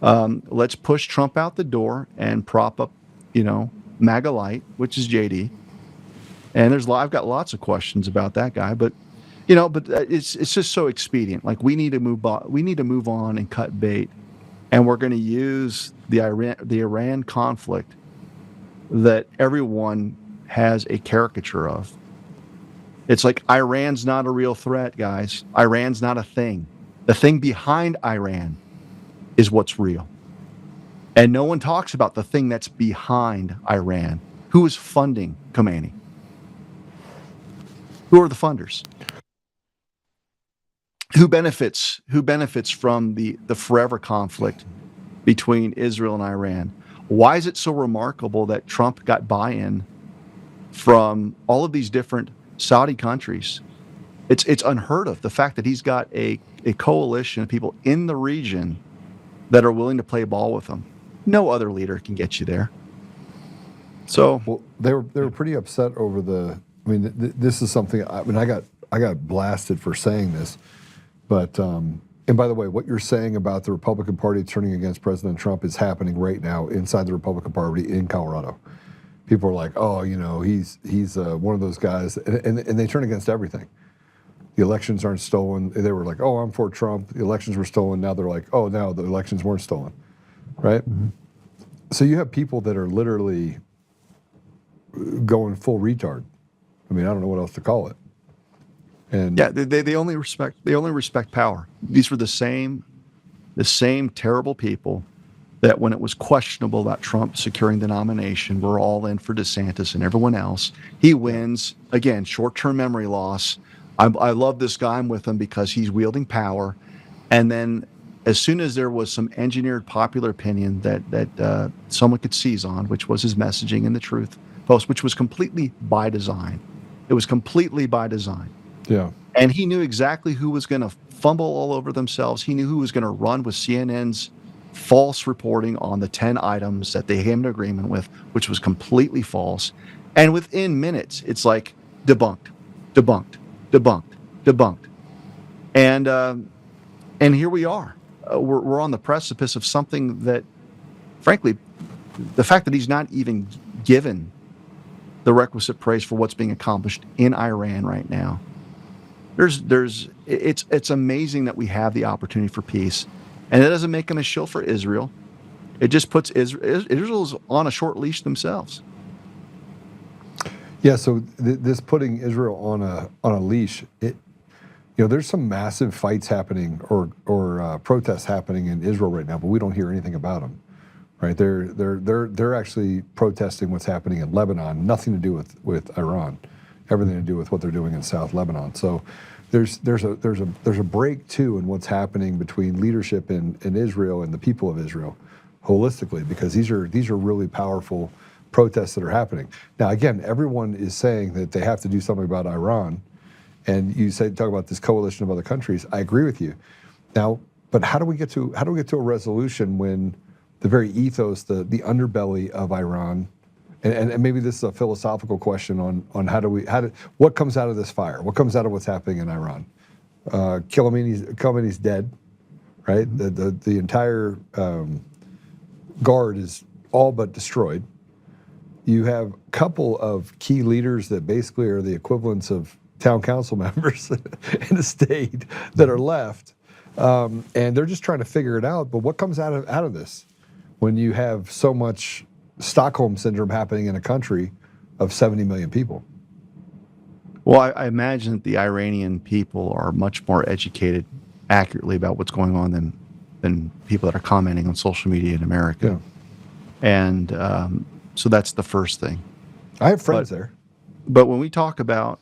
Let's push Trump out the door and prop up, MAGA light, which is JD. And I've got lots of questions about that guy, but it's just so expedient. Like we need to move on and cut bait, and we're going to use the Iran conflict that everyone has a caricature of, It's like Iran's not a real threat, guys. Iran's not a thing. The thing behind Iran is what's real. And no one talks about the thing that's behind Iran. Who is funding Khomeini? Who are the funders? Who benefits from the forever conflict between Israel and Iran? Why is it so remarkable that Trump got buy-in from all of these different Saudi countries? It's unheard of, the fact that he's got a coalition of people in the region that are willing to play ball with him. No other leader can get you there. So, well, they were pretty upset over the. I mean, this is something. I mean, I got blasted for saying this, but and by the way, what you're saying about the Republican Party turning against President Trump is happening right now inside the Republican Party in Colorado. People are like, oh, you know, he's one of those guys, and they turn against everything. The elections aren't stolen. They were like, oh, I'm for Trump. The elections were stolen. Now they're like, oh, no, the elections weren't stolen, right? Mm-hmm. So you have people that are literally going full retard. I mean, I don't know what else to call it. And yeah, they only respect power. These were the same terrible people that when it was questionable about Trump securing the nomination, we're all in for DeSantis and everyone else. He wins. Again, short-term memory loss. I love this guy. I'm with him because he's wielding power. And then as soon as there was some engineered popular opinion that someone could seize on, which was his messaging in the Truth Post, which was completely by design. It was completely by design. Yeah. And he knew exactly who was going to fumble all over themselves. He knew who was going to run with CNN's false reporting on the 10 items that they came to agreement with, which was completely false. And within minutes, it's like debunked. And here we are. We're on the precipice of something that, frankly, the fact that he's not even given the requisite praise for what's being accomplished in Iran right now. It's amazing that we have the opportunity for peace, and it doesn't make him a shill for Israel. It just puts Israel's on a short leash themselves. Yeah, so this putting Israel on a leash, there's some massive fights happening or protests happening in Israel right now, but we don't hear anything about them, right? They're actually protesting what's happening in Lebanon, nothing to do with Iran, everything to do with what they're doing in South Lebanon. So there's a break too in what's happening between leadership in Israel and the people of Israel, holistically, because these are really powerful protests that are happening. Now, again, everyone is saying that they have to do something about Iran, and you talk about this coalition of other countries. I agree with you. Now, but how do we get to a resolution when the very ethos, the underbelly of Iran, and maybe this is a philosophical question on what comes out of this fire? What comes out of what's happening in Iran? Khomeini's dead, right? The entire guard is all but destroyed. You have a couple of key leaders that basically are the equivalents of town council members in the state that are left, and they're just trying to figure it out. But what comes out of this when you have so much Stockholm syndrome happening in a country of 70 million people? Well, I imagine that the Iranian people are much more educated accurately about what's going on than people that are commenting on social media in America. Yeah. And so that's the first thing. I have friends there. But when we talk about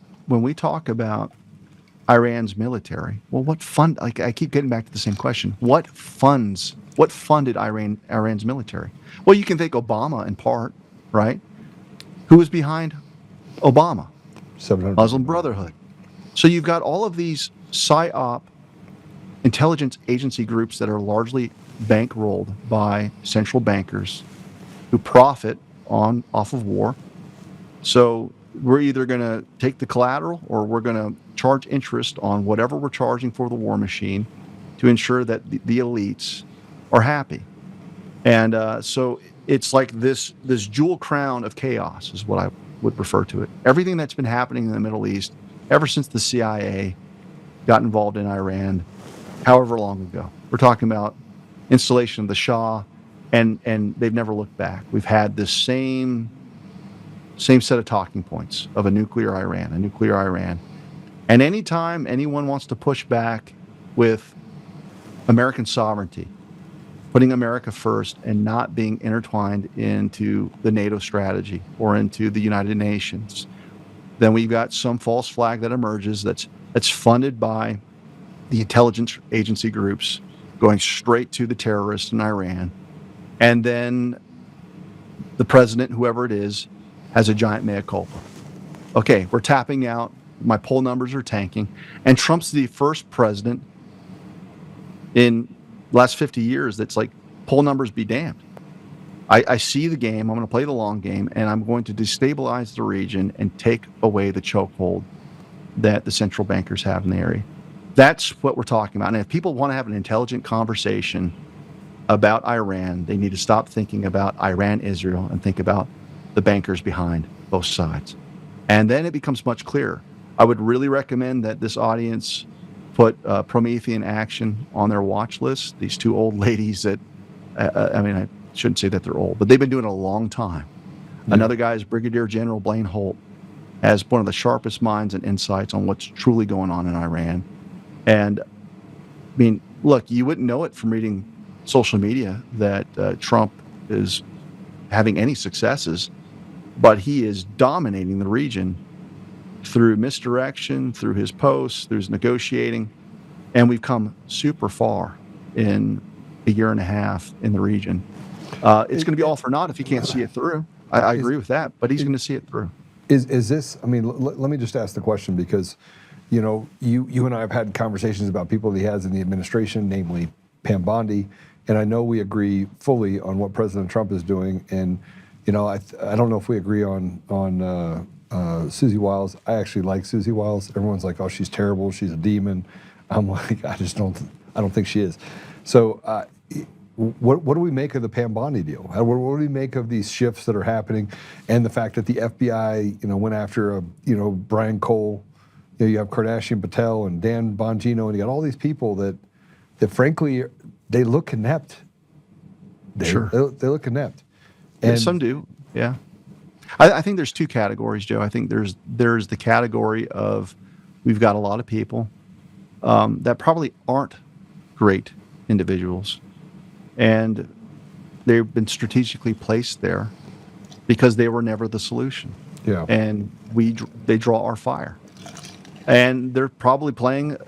Iran's military, well, what fund? Like, I keep getting back to the same question. What funded Iran's military? Well, you can thank Obama in part, right? Who was behind Obama? Muslim Brotherhood. So you've got all of these PSYOP intelligence agency groups that are largely bankrolled by central bankers who profit off of war. So we're either going to take the collateral or we're going to charge interest on whatever we're charging for the war machine to ensure that the elites are happy. And so it's like this jewel crown of chaos is what I would refer to it. Everything that's been happening in the Middle East ever since the CIA got involved in Iran, however long ago. We're talking about installation of the Shah, and they've never looked back. We've had this same set of talking points of a nuclear Iran, And anytime anyone wants to push back with American sovereignty, putting America first and not being intertwined into the NATO strategy or into the United Nations, then we've got some false flag that emerges that's funded by the intelligence agency groups going straight to the terrorists in Iran. And then the president, whoever it is, has a giant mea culpa. Okay, we're tapping out. My poll numbers are tanking. And Trump's the first president in the last 50 years that's like, poll numbers be damned. I see the game. I'm going to play the long game, and I'm going to destabilize the region and take away the chokehold that the central bankers have in the area. That's what we're talking about. And if people want to have an intelligent conversation about Iran, they need to stop thinking about Iran, Israel, and think about the bankers behind both sides. And then it becomes much clearer. I would really recommend that this audience put Promethean Action on their watch list. These two old ladies that, I shouldn't say that they're old, but they've been doing it a long time. Yeah. Another guy is Brigadier General Blaine Holt, has one of the sharpest minds and insights on what's truly going on in Iran. And I mean, look, you wouldn't know it from reading social media that Trump is having any successes, but he is dominating the region through misdirection, through his posts, through his negotiating. And we've come super far in a year and a half in the region. It's going to be all for naught if he can't see it through. I agree with that, but he's going to see it through. Is this, I mean, let me just ask the question, because, you know, you and I have had conversations about people that he has in the administration, namely Pam Bondi, and I know we agree fully on what President Trump is doing. And, you know, I don't know if we agree on Susie Wiles. I actually like Susie Wiles. Everyone's like, oh, she's terrible, she's a demon. I'm like, I don't think she is. So what do we make of the Pam Bondi deal? What do we make of these shifts that are happening, and the fact that the FBI, you know, went after Brian Cole? You know, you have Kardashian Patel and Dan Bongino, and you got all these people that frankly, they look inept. Sure. They look inept. And yeah, some do, yeah. I think there's two categories, Joe. I think there's the category of, we've got a lot of people that probably aren't great individuals, and they've been strategically placed there because they were never the solution. Yeah. And they draw our fire. And they're probably playing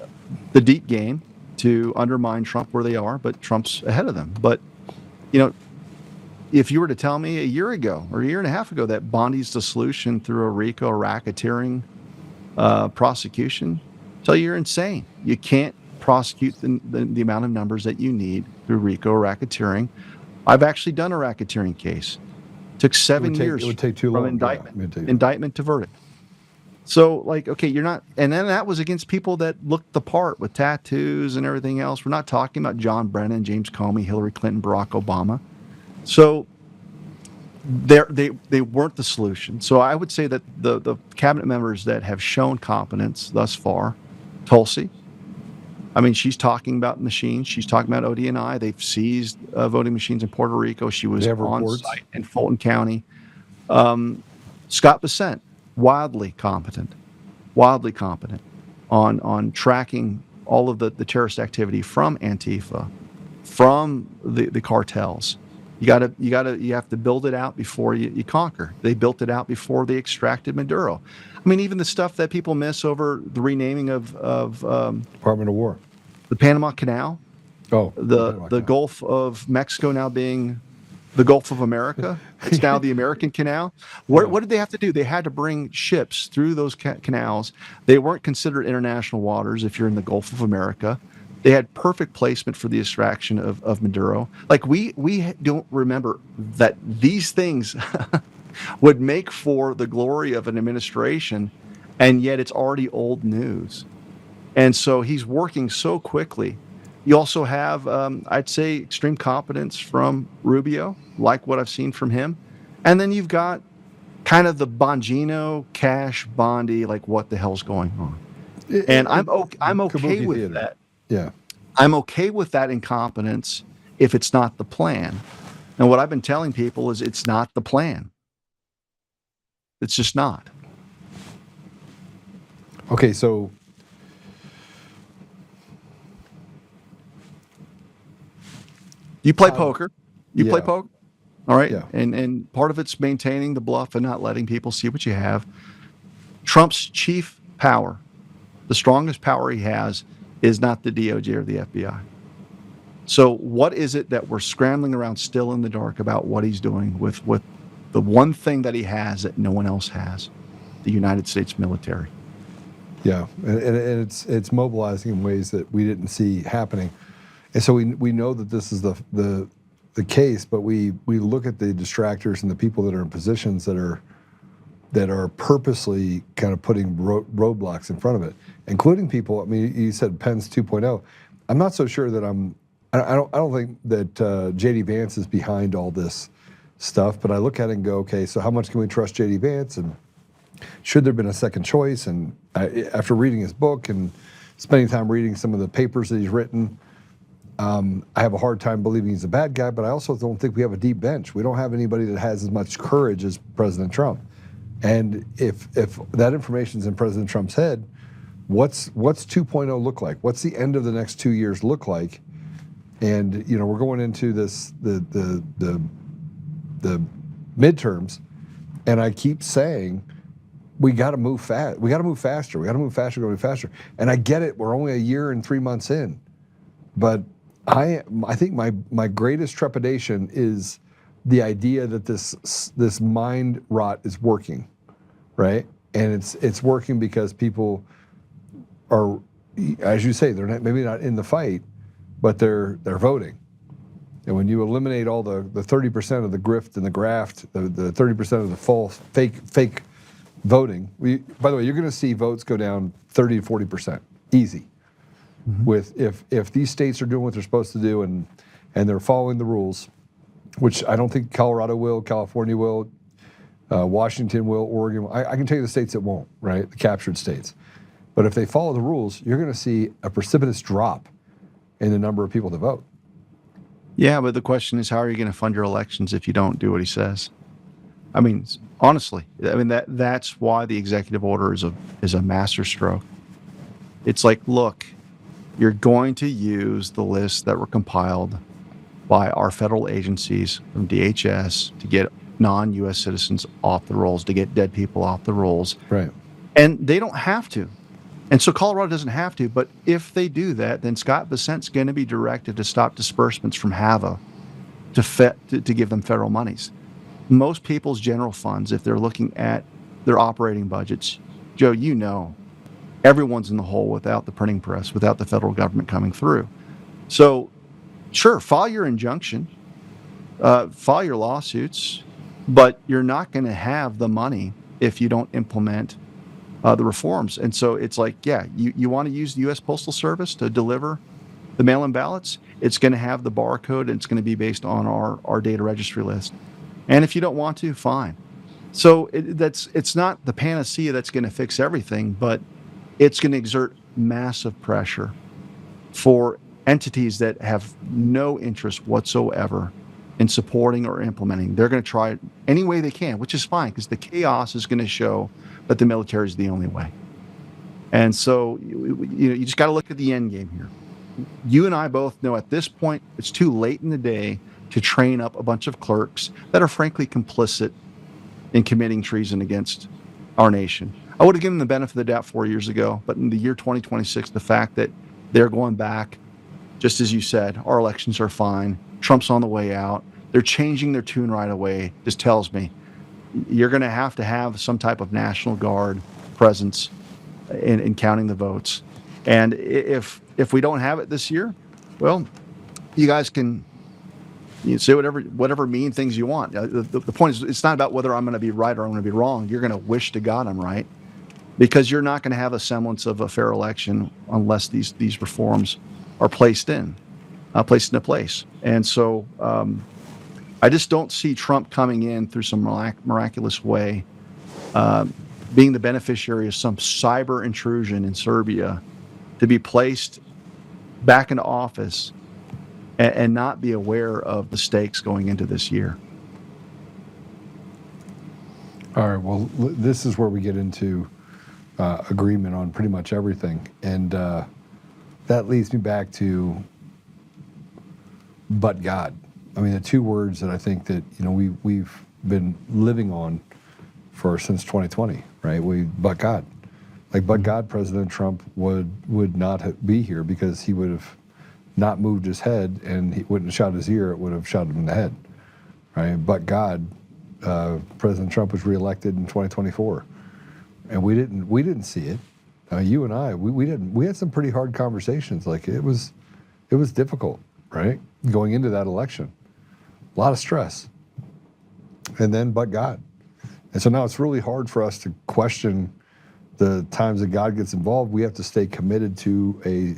the deep game to undermine Trump where they are, but Trump's ahead of them. But, you know, if you were to tell me a year ago or a year and a half ago that Bondi's the solution through a RICO racketeering prosecution, tell you you're insane. You can't prosecute the amount of numbers that you need through RICO racketeering. I've actually done a racketeering case. Took 7 years. It would take too long. Indictment to verdict. So, like, okay, you're not, and then that was against people that looked the part with tattoos and everything else. We're not talking about John Brennan, James Comey, Hillary Clinton, Barack Obama. So they weren't the solution. So I would say that the cabinet members that have shown competence thus far, Tulsi, I mean, she's talking about machines. She's talking about ODNI. They've seized voting machines in Puerto Rico. She was on site in Fulton County. Scott Bessent, wildly competent on tracking all of the terrorist activity from Antifa, from the cartels. You have to build it out before you conquer. They built it out before they extracted Maduro. I mean, even the stuff that people miss over the renaming of Department of War, the Panama Canal, the Gulf of Mexico now being the Gulf of America. It's now the American Canal. What did they have to do? They had to bring ships through those canals. They weren't considered international waters if you're in the Gulf of America. They had perfect placement for the extraction of Maduro. Like, we don't remember that these things would make for the glory of an administration, and yet it's already old news. And so he's working so quickly. You also have, I'd say, extreme competence from Rubio, like what I've seen from him. And then you've got kind of the Bongino, Cash, Bondi, like, what the hell's going on? And I'm okay with that. Yeah. I'm okay with that incompetence if it's not the plan. And what I've been telling people is it's not the plan. It's just not. Okay, so You play poker. You play Yeah. poker. All right. Yeah. And part of it's maintaining the bluff and not letting people see what you have. Trump's chief power, the strongest power he has, is not the DOJ or the FBI. So what is it that we're scrambling around still in the dark about what he's doing with the one thing that he has that no one else has, the United States military? Yeah, and it's mobilizing in ways that we didn't see happening, and so we know that this is the case, but we look at the distractors and the people that are in positions that are purposely kind of putting roadblocks in front of it, including people. I mean, you said Pence 2.0. I'm not so sure that I don't think that J.D. Vance is behind all this stuff, but I look at it and go, okay, so how much can we trust J.D. Vance, and should there have been a second choice? And after reading his book and spending time reading some of the papers that he's written, I have a hard time believing he's a bad guy, but I also don't think we have a deep bench. We don't have anybody that has as much courage as President Trump. And if that information's in President Trump's head, what's 2.0 look like? What's the end of the next 2 years look like? And we're going into this the midterms, and I keep saying we got to move fast. We got to move faster. We got to move faster. Go faster. And I get it. We're only a year and 3 months in, but I think my greatest trepidation is the idea that this mind rot is working, right? And it's working because people are, as you say, they're maybe not in the fight, but they're voting. And when you eliminate all the 30% of the grift and the graft, the 30% of the false, fake voting, by the way, you're going to see votes go down 30 to 40%, easy. Mm-hmm. With if these states are doing what they're supposed to do and they're following the rules, which I don't think Colorado will, California will, Washington will, Oregon will. I can tell you the states that won't, right? The captured states. But if they follow the rules, you're going to see a precipitous drop in the number of people that vote. Yeah, but the question is, how are you going to fund your elections if you don't do what he says? I mean, honestly, that's why the executive order is a masterstroke. It's like, look, you're going to use the lists that were compiled by our federal agencies from DHS to get non-U.S. citizens off the rolls, to get dead people off the rolls. Right. And they don't have to. And so Colorado doesn't have to, but if they do that, then Scott Bessent's going to be directed to stop disbursements from HAVA to give them federal monies. Most people's general funds, if they're looking at their operating budgets, Joe, everyone's in the hole without the printing press, without the federal government coming through. So, sure, file your injunction, file your lawsuits, but you're not going to have the money if you don't implement the reforms. And so it's like, yeah, you want to use the U.S. Postal Service to deliver the mail-in ballots? It's going to have the barcode, and it's going to be based on our data registry list. And if you don't want to, fine. So it's not the panacea that's going to fix everything, but it's going to exert massive pressure for entities that have no interest whatsoever in supporting or implementing. They're going to try it any way they can, which is fine, because the chaos is going to show that the military is the only way. And so you just got to look at the end game here. You and I both know at this point it's too late in the day to train up a bunch of clerks that are frankly complicit in committing treason against our nation. I would have given them the benefit of the doubt 4 years ago, but in the year 2026, the fact that they're going back, just as you said, our elections are fine, Trump's on the way out, they're changing their tune right away, just tells me you're going to have some type of National Guard presence in counting the votes. And if we don't have it this year, well, you guys can say whatever mean things you want. The point is, it's not about whether I'm going to be right or I'm going to be wrong. You're going to wish to God I'm right, because you're not going to have a semblance of a fair election unless these reforms are placed into place. And so I just don't see Trump coming in through some miraculous way, being the beneficiary of some cyber intrusion in Serbia, to be placed back into office and not be aware of the stakes going into this year. All right, well, this is where we get into agreement on pretty much everything. And that leads me back to but God. I mean, the two words that I think that we've been living on since 2020, right? But God, but God, President Trump would not be here because he would have not moved his head, and he wouldn't have shot his ear; it would have shot him in the head, right? But God, President Trump was reelected in 2024, and we didn't see it. You and I, we didn't. We had some pretty hard conversations. It was difficult, right? Going into that election, a lot of stress, and then but God, and so now it's really hard for us to question the times that God gets involved. We have to stay committed to a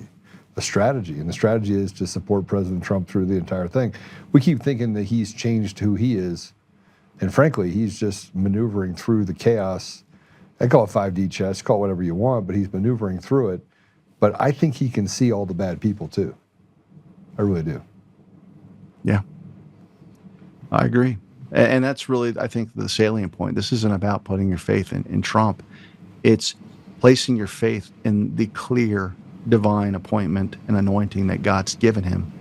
strategy, and the strategy is to support President Trump through the entire thing. We keep thinking that he's changed who he is, and frankly, he's just maneuvering through the chaos. I call it 5D chess, call it whatever you want, but he's maneuvering through it. But I think he can see all the bad people too. I really do. Yeah, I agree. And that's really, I think, the salient point. This isn't about putting your faith in Trump. It's placing your faith in the clear divine appointment and anointing that God's given him.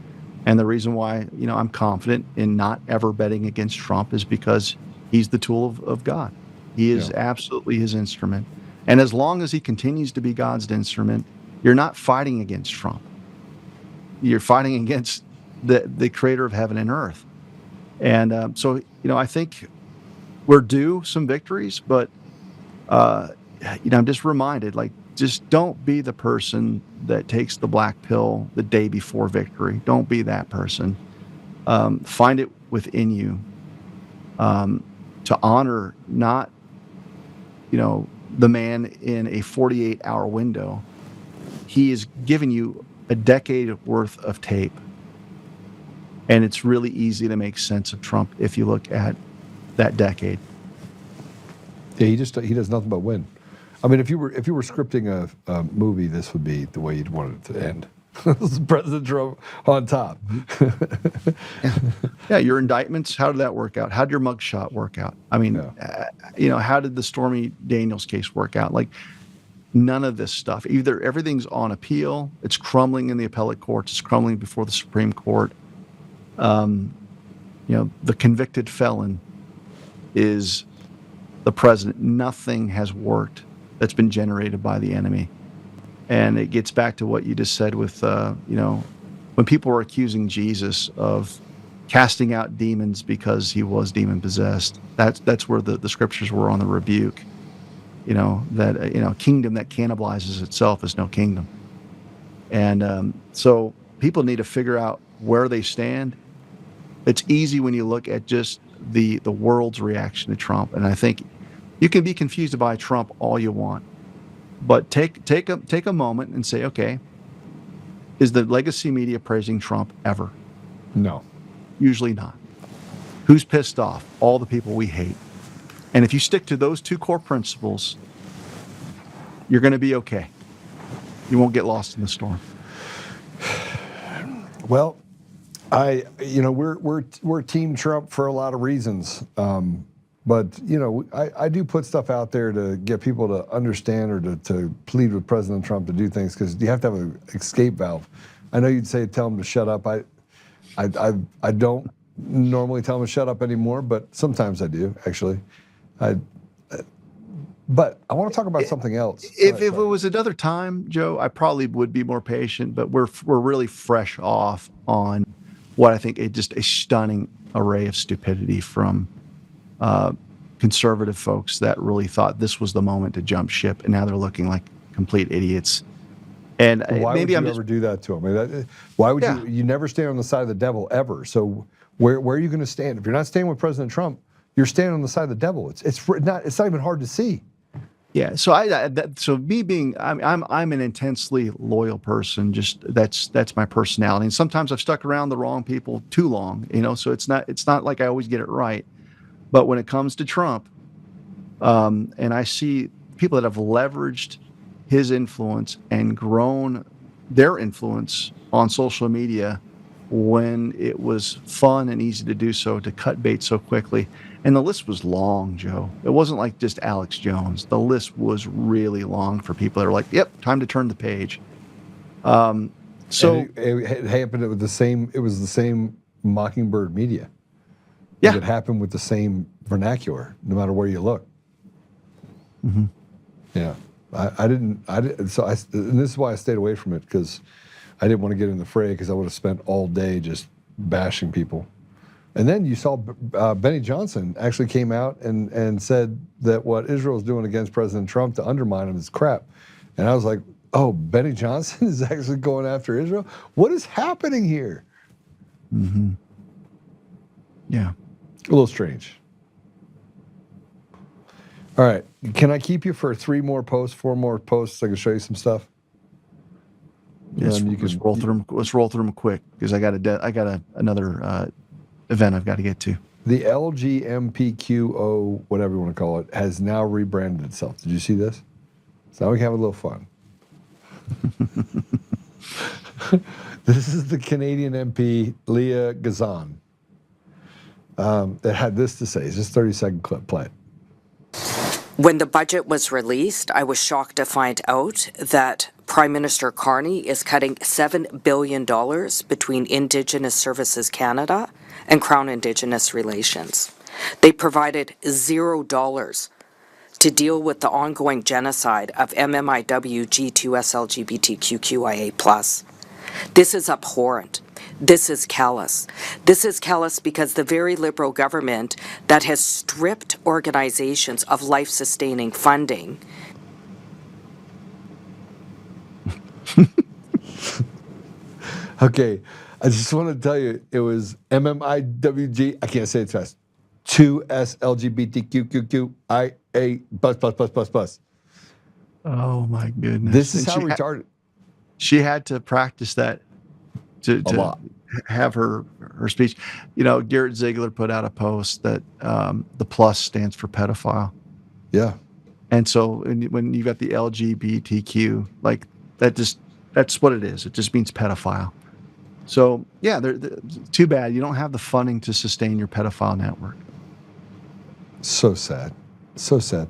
And the reason why, I'm confident in not ever betting against Trump is because he's the tool of God. He is absolutely his instrument. And as long as he continues to be God's instrument, you're not fighting against Trump. You're fighting against the creator of heaven and earth. And so, I think we're due some victories, but, I'm just reminded, just don't be the person that takes the black pill the day before victory. Don't be that person. Find it within you to honor not, the man in a 48-hour window. He is giving you a decade worth of tape. And it's really easy to make sense of Trump if you look at that decade. Yeah, he does nothing but win. I mean, if you were scripting a movie, this would be the way you'd want it to end. President Trump on top. Yeah, your indictments, how did that work out? How did your mugshot work out? I mean, how did the Stormy Daniels case work out? None of this stuff. Either everything's on appeal, it's crumbling in the appellate courts, it's crumbling before the Supreme Court. The convicted felon is the president. Nothing has worked that's been generated by the enemy. And it gets back to what you just said with, when people were accusing Jesus of casting out demons because he was demon possessed, that's where the scriptures were on the rebuke. Kingdom that cannibalizes itself is no kingdom. And so people need to figure out where they stand. It's easy when you look at just the world's reaction to Trump. And I think you can be confused by Trump all you want. But take a moment and say, okay, is the legacy media praising Trump ever? No. Usually not. Who's pissed off? All the people we hate. And if you stick to those two core principles, you're going to be okay. You won't get lost in the storm. Well, we're Team Trump for a lot of reasons. But, I do put stuff out there to get people to understand or to plead with President Trump to do things, because you have to have an escape valve. I know you'd say tell him to shut up. I don't normally tell him to shut up anymore, but sometimes I do, actually. But I want to talk about something else. If it was another time, Joe, I probably would be more patient, but we're really fresh off on what I think is just a stunning array of stupidity from conservative folks that really thought this was the moment to jump ship, and now they're looking like complete idiots. And why maybe would you ever do that to them? Why would you never stand on the side of the devil ever? So where are you going to stand? If you're not standing with President Trump, you're standing on the side of the devil. It's not even hard to see. Yeah. So I'm an intensely loyal person. Just that's my personality. And sometimes I've stuck around the wrong people too long. So it's not like I always get it right. But when it comes to Trump, and I see people that have leveraged his influence and grown their influence on social media when it was fun and easy to do so, to cut bait so quickly. And the list was long, Joe. It wasn't like just Alex Jones. The list was really long for people that are like, yep, time to turn the page. So it happened with the same. It was the same Mockingbird media. Yeah. It happened with the same vernacular, no matter where you look. Mm-hmm. Yeah. I didn't, so and this is why I stayed away from it, because I didn't want to get in the fray, because I would have spent all day just bashing people. And then you saw Benny Johnson actually came out and said that what Israel's doing against President Trump to undermine him is crap. And I was like, oh, Benny Johnson is actually going after Israel? What is happening here? Mm-hmm. Yeah. A little strange. All right. Can I keep you for 4 more posts so I can show you some stuff? Yes, let's roll through them quick, because I got another event I've got to get to. The LGMPQO, whatever you want to call it, has now rebranded itself. Did you see this? So now we can have a little fun. This is the Canadian MP, Leah Gazan, that had this to say. It's just a 30-second clip. Play it. When the budget was released, I was shocked to find out that Prime Minister Carney is cutting $7 billion between Indigenous Services Canada and Crown Indigenous Relations. They provided $0 to deal with the ongoing genocide of MMIW G2S LGBTQIA+. This is abhorrent. This is callous. This is callous because the very Liberal government that has stripped organizations of life-sustaining funding. Okay, I just want to tell you, it was MMIWG, I can't say it fast, 2S LGBTQQQIA+++++. Oh my goodness. This is how retarded. She had to practice that to have her speech. You know, Garrett Ziegler put out a post that the plus stands for pedophile. Yeah. And so when you got the LGBTQ, like that's what it is. It just means pedophile. So yeah, they're too bad you don't have the funding to sustain your pedophile network. So sad. So sad.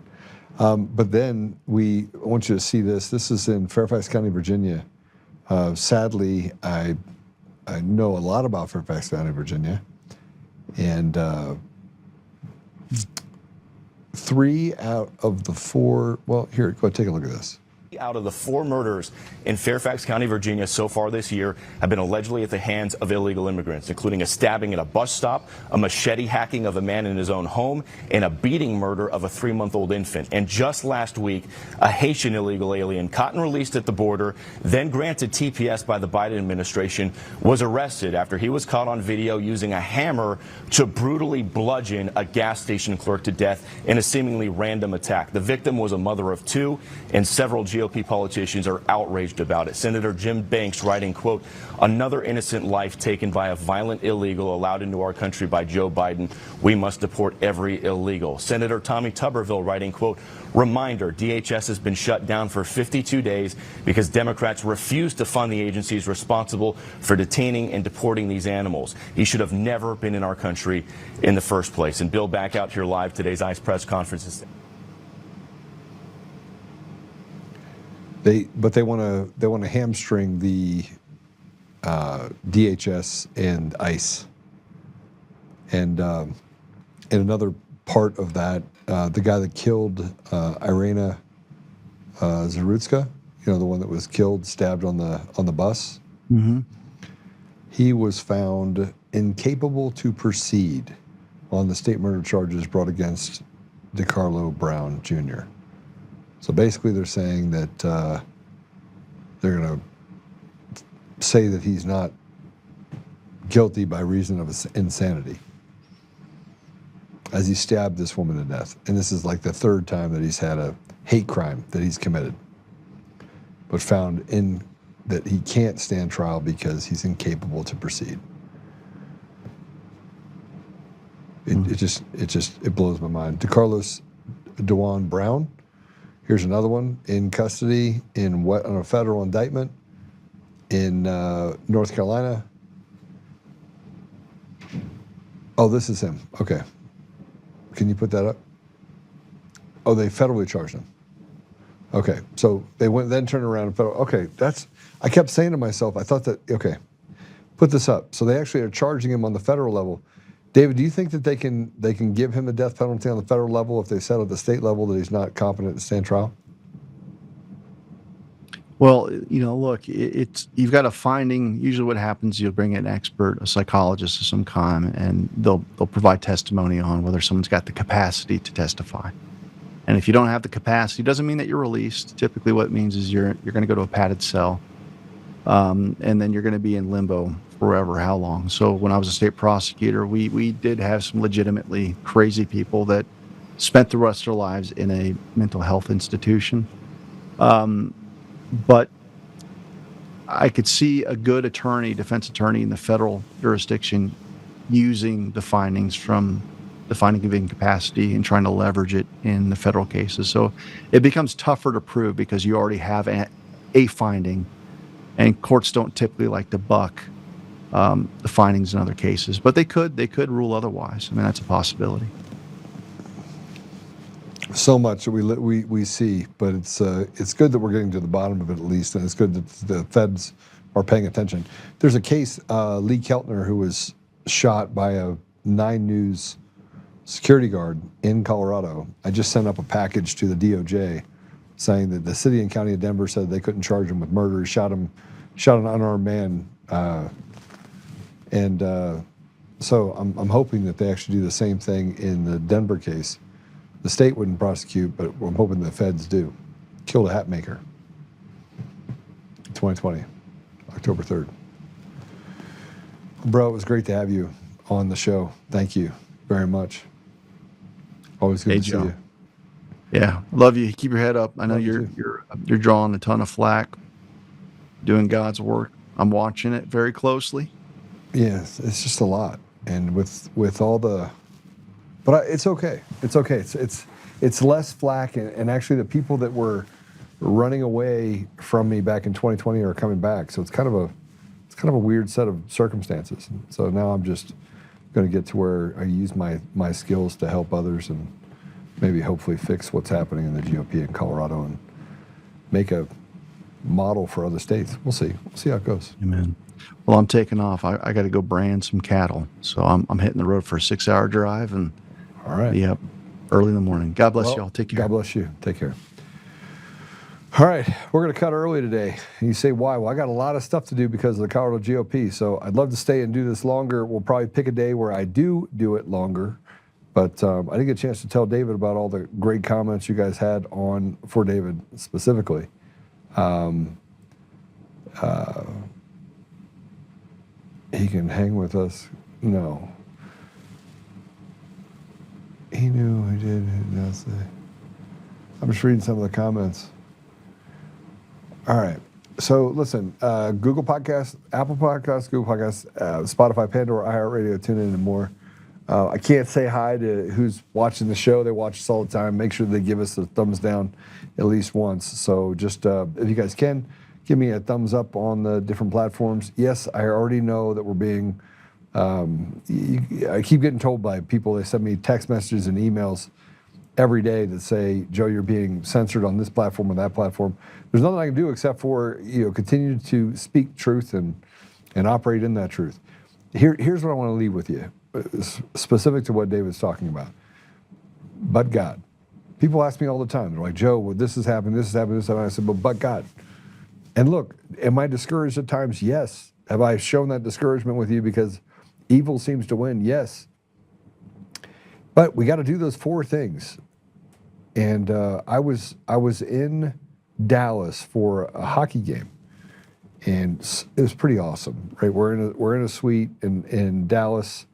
But then I want you to see this. This is in Fairfax County, Virginia. Sadly, I know a lot about Fairfax County, Virginia, and 3 out of the 4. Well, here, go take a look at this. Out of the 4 murders in Fairfax County, Virginia so far this year have been allegedly at the hands of illegal immigrants, including a stabbing at a bus stop, a machete hacking of a man in his own home, and a beating murder of a 3-month-old infant. And just last week, a Haitian illegal alien caught and released at the border, then granted TPS by the Biden administration, was arrested after he was caught on video using a hammer to brutally bludgeon a gas station clerk to death in a seemingly random attack. The victim was a mother of 2, and several GOP politicians are outraged about it. Senator Jim Banks writing, quote, "Another innocent life taken by a violent illegal allowed into our country by Joe Biden. We must deport every illegal." Senator Tommy Tuberville writing, quote, "Reminder, DHS has been shut down for 52 days because Democrats refuse to fund the agencies responsible for detaining and deporting these animals. He should have never been in our country in the first place." And Bill, back out here live, today's ICE press conference is They want to hamstring the DHS and ICE, and another part of that, the guy that killed Irina Zarutska, you know, the one that was killed, stabbed on the bus. Mm-hmm. He was found incapable to proceed on the state murder charges brought against DeCarlo Brown Jr. So basically they're saying that they're going to say that he's not guilty by reason of insanity, as he stabbed this woman to death. And this is like the 3rd time that he's had a hate crime that he's committed, but found in that he can't stand trial because he's incapable to proceed. It blows my mind. DeCarlos DeJuan Brown, here's another one in custody on a federal indictment in North Carolina. Oh, this is him. Okay. Can you put that up? Oh, they federally charged him. Okay. So they then turned around and federal. Okay. I kept saying to myself, I thought that, okay, put this up. So they actually are charging him on the federal level. David, do you think that they can give him the death penalty on the federal level if they settle at the state level that he's not competent to stand trial? Well, look, it's you've got a finding. Usually, what happens, you'll bring in an expert, a psychologist of some kind, and they'll provide testimony on whether someone's got the capacity to testify. And if you don't have the capacity, it doesn't mean that you're released. Typically, what it means is you're going to go to a padded cell, and then you're going to be in limbo forever. How long? So when I was a state prosecutor, we did have some legitimately crazy people that spent the rest of their lives in a mental health institution. But I could see a good defense attorney in the federal jurisdiction using the findings from the finding of incapacity and trying to leverage it in the federal cases. So it becomes tougher to prove because you already have a finding, and courts don't typically like to buck the findings in other cases. But they could rule otherwise. I mean, that's a possibility. So much that we see, but it's good that we're getting to the bottom of it at least, and it's good that the feds are paying attention. There's a case, Lee Keltner, who was shot by a 9 News security guard in Colorado. I just sent up a package to the DOJ saying that the city and county of Denver said they couldn't charge him with murder. He shot an unarmed man, so I'm hoping that they actually do the same thing in the Denver case. The state wouldn't prosecute, but I'm hoping the feds do. Killed a hat maker. 2020, October 3rd. Bro, it was great to have you on the show. Thank you very much. Always good to see you. Yeah, love you. Keep your head up. I know you're drawing a ton of flack, doing God's work. I'm watching it very closely. Yeah, it's just a lot, and with all the. But it's okay. It's okay. It's less flack, and actually the people that were running away from me back in 2020 are coming back. So it's kind of a weird set of circumstances. So now I'm just going to get to where I use my skills to help others and maybe hopefully fix what's happening in the GOP in Colorado and make a model for other states. We'll see. We'll see how it goes. Amen. Well, I'm taking off. I got to go brand some cattle. So I'm hitting the road for a 6-hour drive and. All right. Be up early in the morning. God bless you all. Take care. God bless you. Take care. All right. We're going to cut early today. And you say, why? Well, I got a lot of stuff to do because of the Colorado GOP. So I'd love to stay and do this longer. We'll probably pick a day where I do it longer. But I didn't get a chance to tell David about all the great comments you guys had for David specifically. He can hang with us. No. He knew he did. I'm just reading some of the comments. All right. So listen, Google Podcasts, Apple Podcasts, Google Podcasts, Spotify, Pandora, iHeartRadio, TuneIn, and more. I can't say hi to who's watching the show. They watch us all the time. Make sure they give us a thumbs down at least once. So just if you guys can, give me a thumbs up on the different platforms. Yes, I already know that we're being... I keep getting told by people, they send me text messages and emails every day that say, Joe, you're being censored on this platform or that platform. There's nothing I can do except for continue to speak truth and operate in that truth. Here's what I want to leave with you, specific to what David's talking about. But God. People ask me all the time, they're like, Joe, well, this has happened, this has happened, this has happened. I said, but God. And look, am I discouraged at times? Yes. Have I shown that discouragement with you because evil seems to win? Yes. But we got to do those 4 things. And I was in Dallas for a hockey game, and it was pretty awesome. Right, we're in a suite in Dallas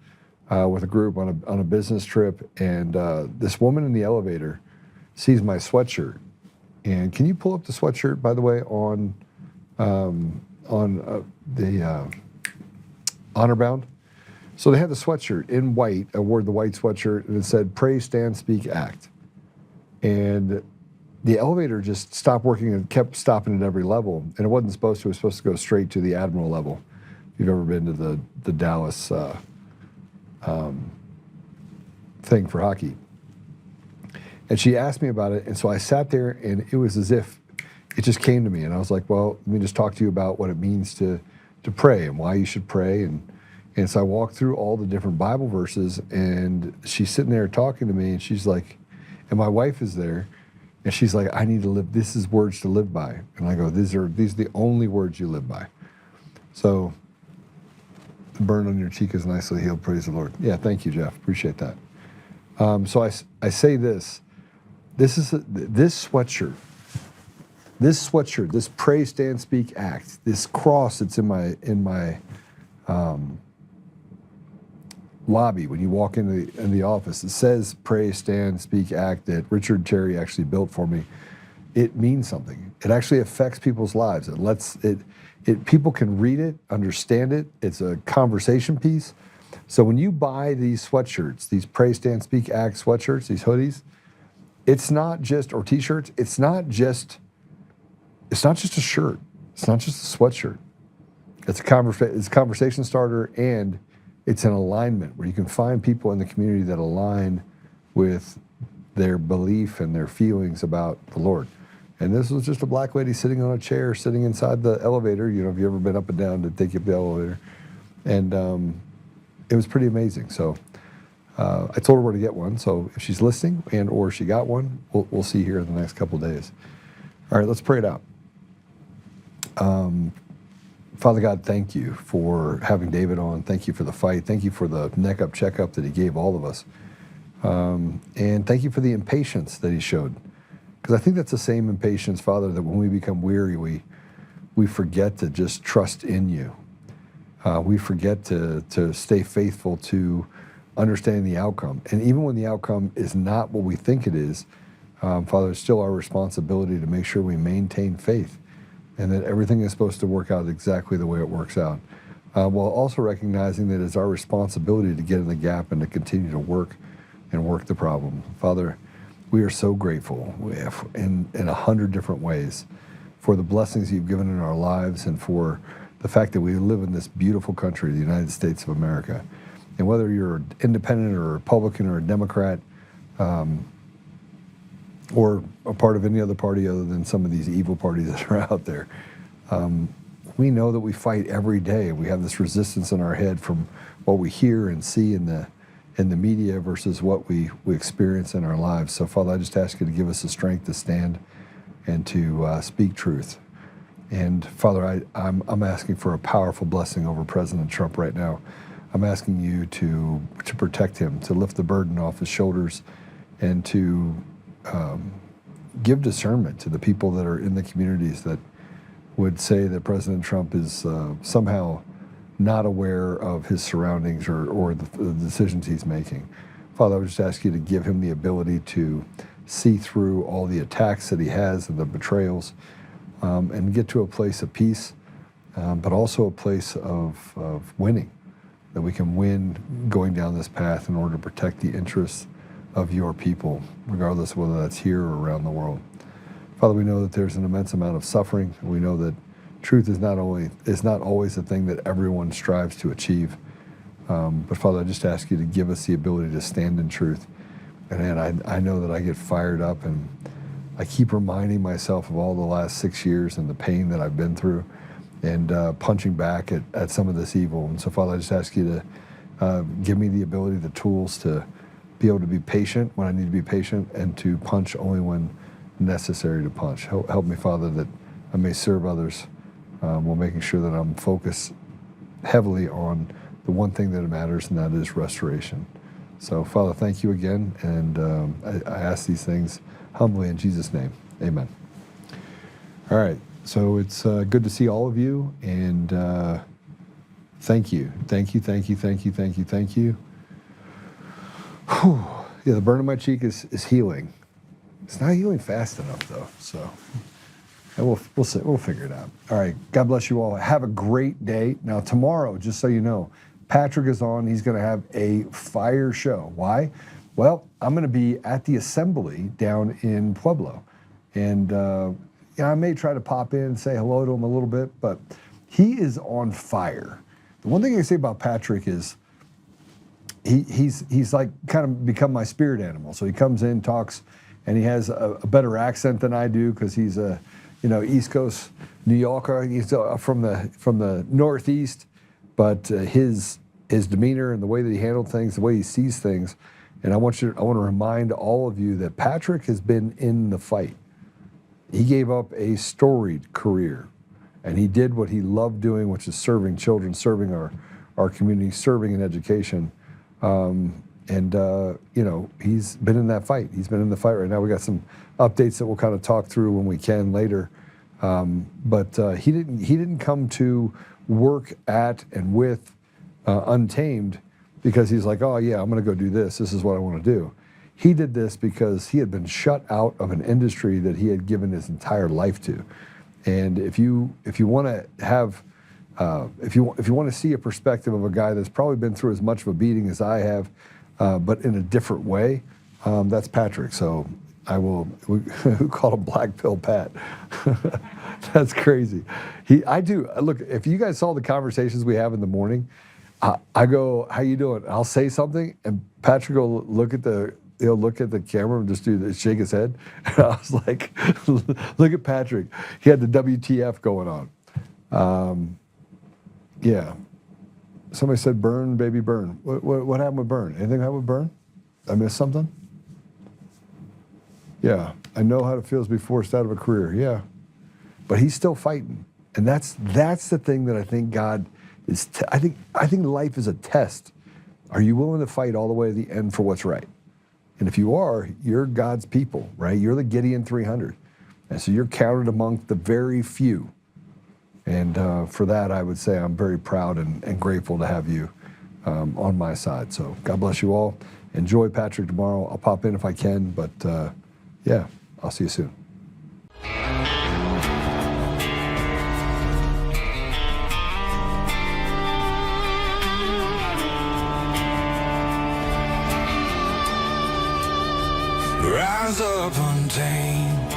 with a group on a business trip, and this woman in the elevator sees my sweatshirt. And can you pull up the sweatshirt, by the way, on the Honor Bound? So they had the sweatshirt in white. I wore the white sweatshirt, and it said, pray, stand, speak, act. And the elevator just stopped working and kept stopping at every level. And it wasn't supposed to. It was supposed to go straight to the Admiral level. If you've ever been to the Dallas thing for hockey. And she asked me about it, and so I sat there, and it was as if it just came to me. And I was like, well, let me just talk to you about what it means to pray and why you should pray. And so I walked through all the different Bible verses, and she's sitting there talking to me, and she's like, and my wife is there, and she's like, I need to live, this is words to live by. And I go, these are the only words you live by. So the burn on your cheek is nicely healed, praise the Lord. Yeah, thank you, Jeff, appreciate that. So I say this sweatshirt, this pray, stand, speak, act, this cross that's in my lobby when you walk in the office, it says pray, stand, speak, act, that Richard Terry actually built for me. It means something. It actually affects people's lives. People can read it, understand it. It's a conversation piece. So when you buy these sweatshirts, these pray, stand, speak, act sweatshirts, these hoodies, it's not just, or t-shirts, it's not just a shirt. It's not just a sweatshirt. It's a conversation starter, and it's an alignment where you can find people in the community that align with their belief and their feelings about the Lord. And this was just a black lady sitting on a chair, sitting inside the elevator. You know, have you ever been up and down to take you up the elevator? And it was pretty amazing. So I told her where to get one. So if she's listening and or she got one, we'll see here in the next couple of days. All right, let's pray it out. Father God, thank you for having David on. Thank you for the fight. Thank you for the neck-up checkup that he gave all of us. And thank you for the impatience that he showed. Because I think that's the same impatience, Father, that when we become weary, we forget to just trust in you. We forget to stay faithful to understanding the outcome. And even when the outcome is not what we think it is, Father, it's still our responsibility to make sure we maintain faith and that everything is supposed to work out exactly the way it works out. While also recognizing that it's our responsibility to get in the gap and to continue to work the problem. Father, we are so grateful in 100 different ways for the blessings you've given in our lives and for the fact that we live in this beautiful country, the United States of America. And whether you're independent or a Republican or a Democrat, or a part of any other party other than some of these evil parties that are out there, we know that we fight every day. We have this resistance in our head from what we hear and see in the media versus what we experience in our lives. So, Father, I just ask you to give us the strength to stand and to speak truth. And, Father, I'm asking for a powerful blessing over President Trump right now. I'm asking you to protect him, to lift the burden off his shoulders, and to give discernment to the people that are in the communities that would say that President Trump is somehow not aware of his surroundings or the decisions he's making. Father, I would just ask you to give him the ability to see through all the attacks that he has and the betrayals, and get to a place of peace, but also a place of winning, that we can win going down this path in order to protect the interests of your people, regardless of whether that's here or around the world. Father, we know that there's an immense amount of suffering. We know that truth is not always the thing that everyone strives to achieve. But Father, I just ask you to give us the ability to stand in truth. And I know that I get fired up, and I keep reminding myself of all the last 6 years and the pain that I've been through, and punching back at some of this evil. And so, Father, I just ask you to give me the ability, the tools to be able to be patient when I need to be patient, and to punch only when necessary to punch. Help me, Father, that I may serve others while making sure that I'm focused heavily on the one thing that matters, and that is restoration. So, Father, thank you again, and I ask these things humbly in Jesus' name. Amen. All right, so it's good to see all of you, and thank you. Thank you, thank you, thank you, thank you, thank you. Whew. Yeah, the burn on my cheek is healing. It's not healing fast enough, though, so we'll see. We'll figure it out. All right, God bless you all. Have a great day. Now, tomorrow, just so you know, Patrick is on. He's going to have a fire show. Why? Well, I'm going to be at the assembly down in Pueblo. And I may try to pop in and say hello to him a little bit, but he is on fire. The one thing I say about Patrick is he's like kind of become my spirit animal. So he comes in, talks, and he has a better accent than I do because he's a East Coast New Yorker. He's from the Northeast, but his demeanor and the way that he handled things, the way he sees things, and I want to remind all of you that Patrick has been in the fight. He gave up a storied career, and he did what he loved doing, which is serving children, serving our community, serving in education. He's been in that fight. He's been in the fight right now. We got some updates that we'll kind of talk through when we can later. But he didn't come to work at and with Untamed because he's like, oh yeah, I'm going to go do this. This is what I want to do. He did this because he had been shut out of an industry that he had given his entire life to. And if you want to have, if you want to see a perspective of a guy that's probably been through as much of a beating as I have, but in a different way, that's Patrick. So who called him Black Pill Pat? That's crazy. Look, if you guys saw the conversations we have in the morning, I go, how you doing? I'll say something, and Patrick will look at the camera and just do this, shake his head. And I was like, look at Patrick. He had the WTF going on. Yeah. Somebody said burn, baby, burn. What happened with burn? Anything happen with burn? I missed something? Yeah. I know how it feels to be forced out of a career. Yeah. But he's still fighting. And that's the thing that I think God is, I think life is a test. Are you willing to fight all the way to the end for what's right? And if you are, you're God's people, right? You're the Gideon 300. And so you're counted among the very few. And for that, I would say I'm very proud and grateful to have you on my side. So God bless you all. Enjoy Patrick tomorrow. I'll pop in if I can, but yeah, I'll see you soon. Rise up untamed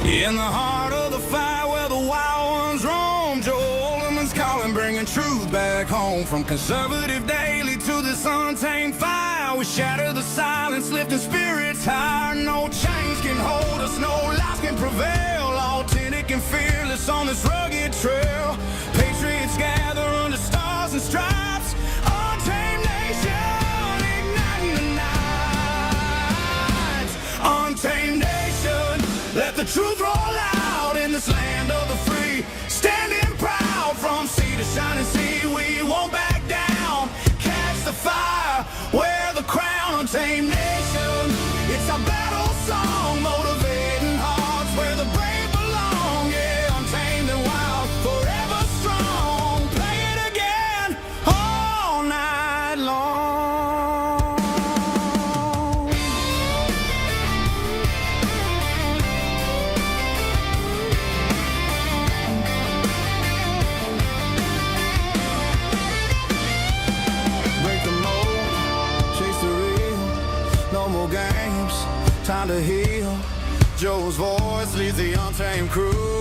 in the heart of the fight where the wild ones roam. Joe Oltmann's calling, bringing truth back home. From conservative daily to this untamed fire, we shatter the silence, lifting spirits higher. No chains can hold us, no lies can prevail. Authentic and fearless on this rugged trail. Patriots gather under stars and stripes. Untamed nation, igniting the night. Untamed nation, let the truth roll out in this land of the free. Standing proud from sea to shining sea, we won't back down. Catch the fire, wear the crown. Untamed nation, it's our battle song, motivating hearts where the brave belong. Yeah, untamed and wild, forever strong. Play it again all night long. Time to heal. Joe's voice leads the untamed crew.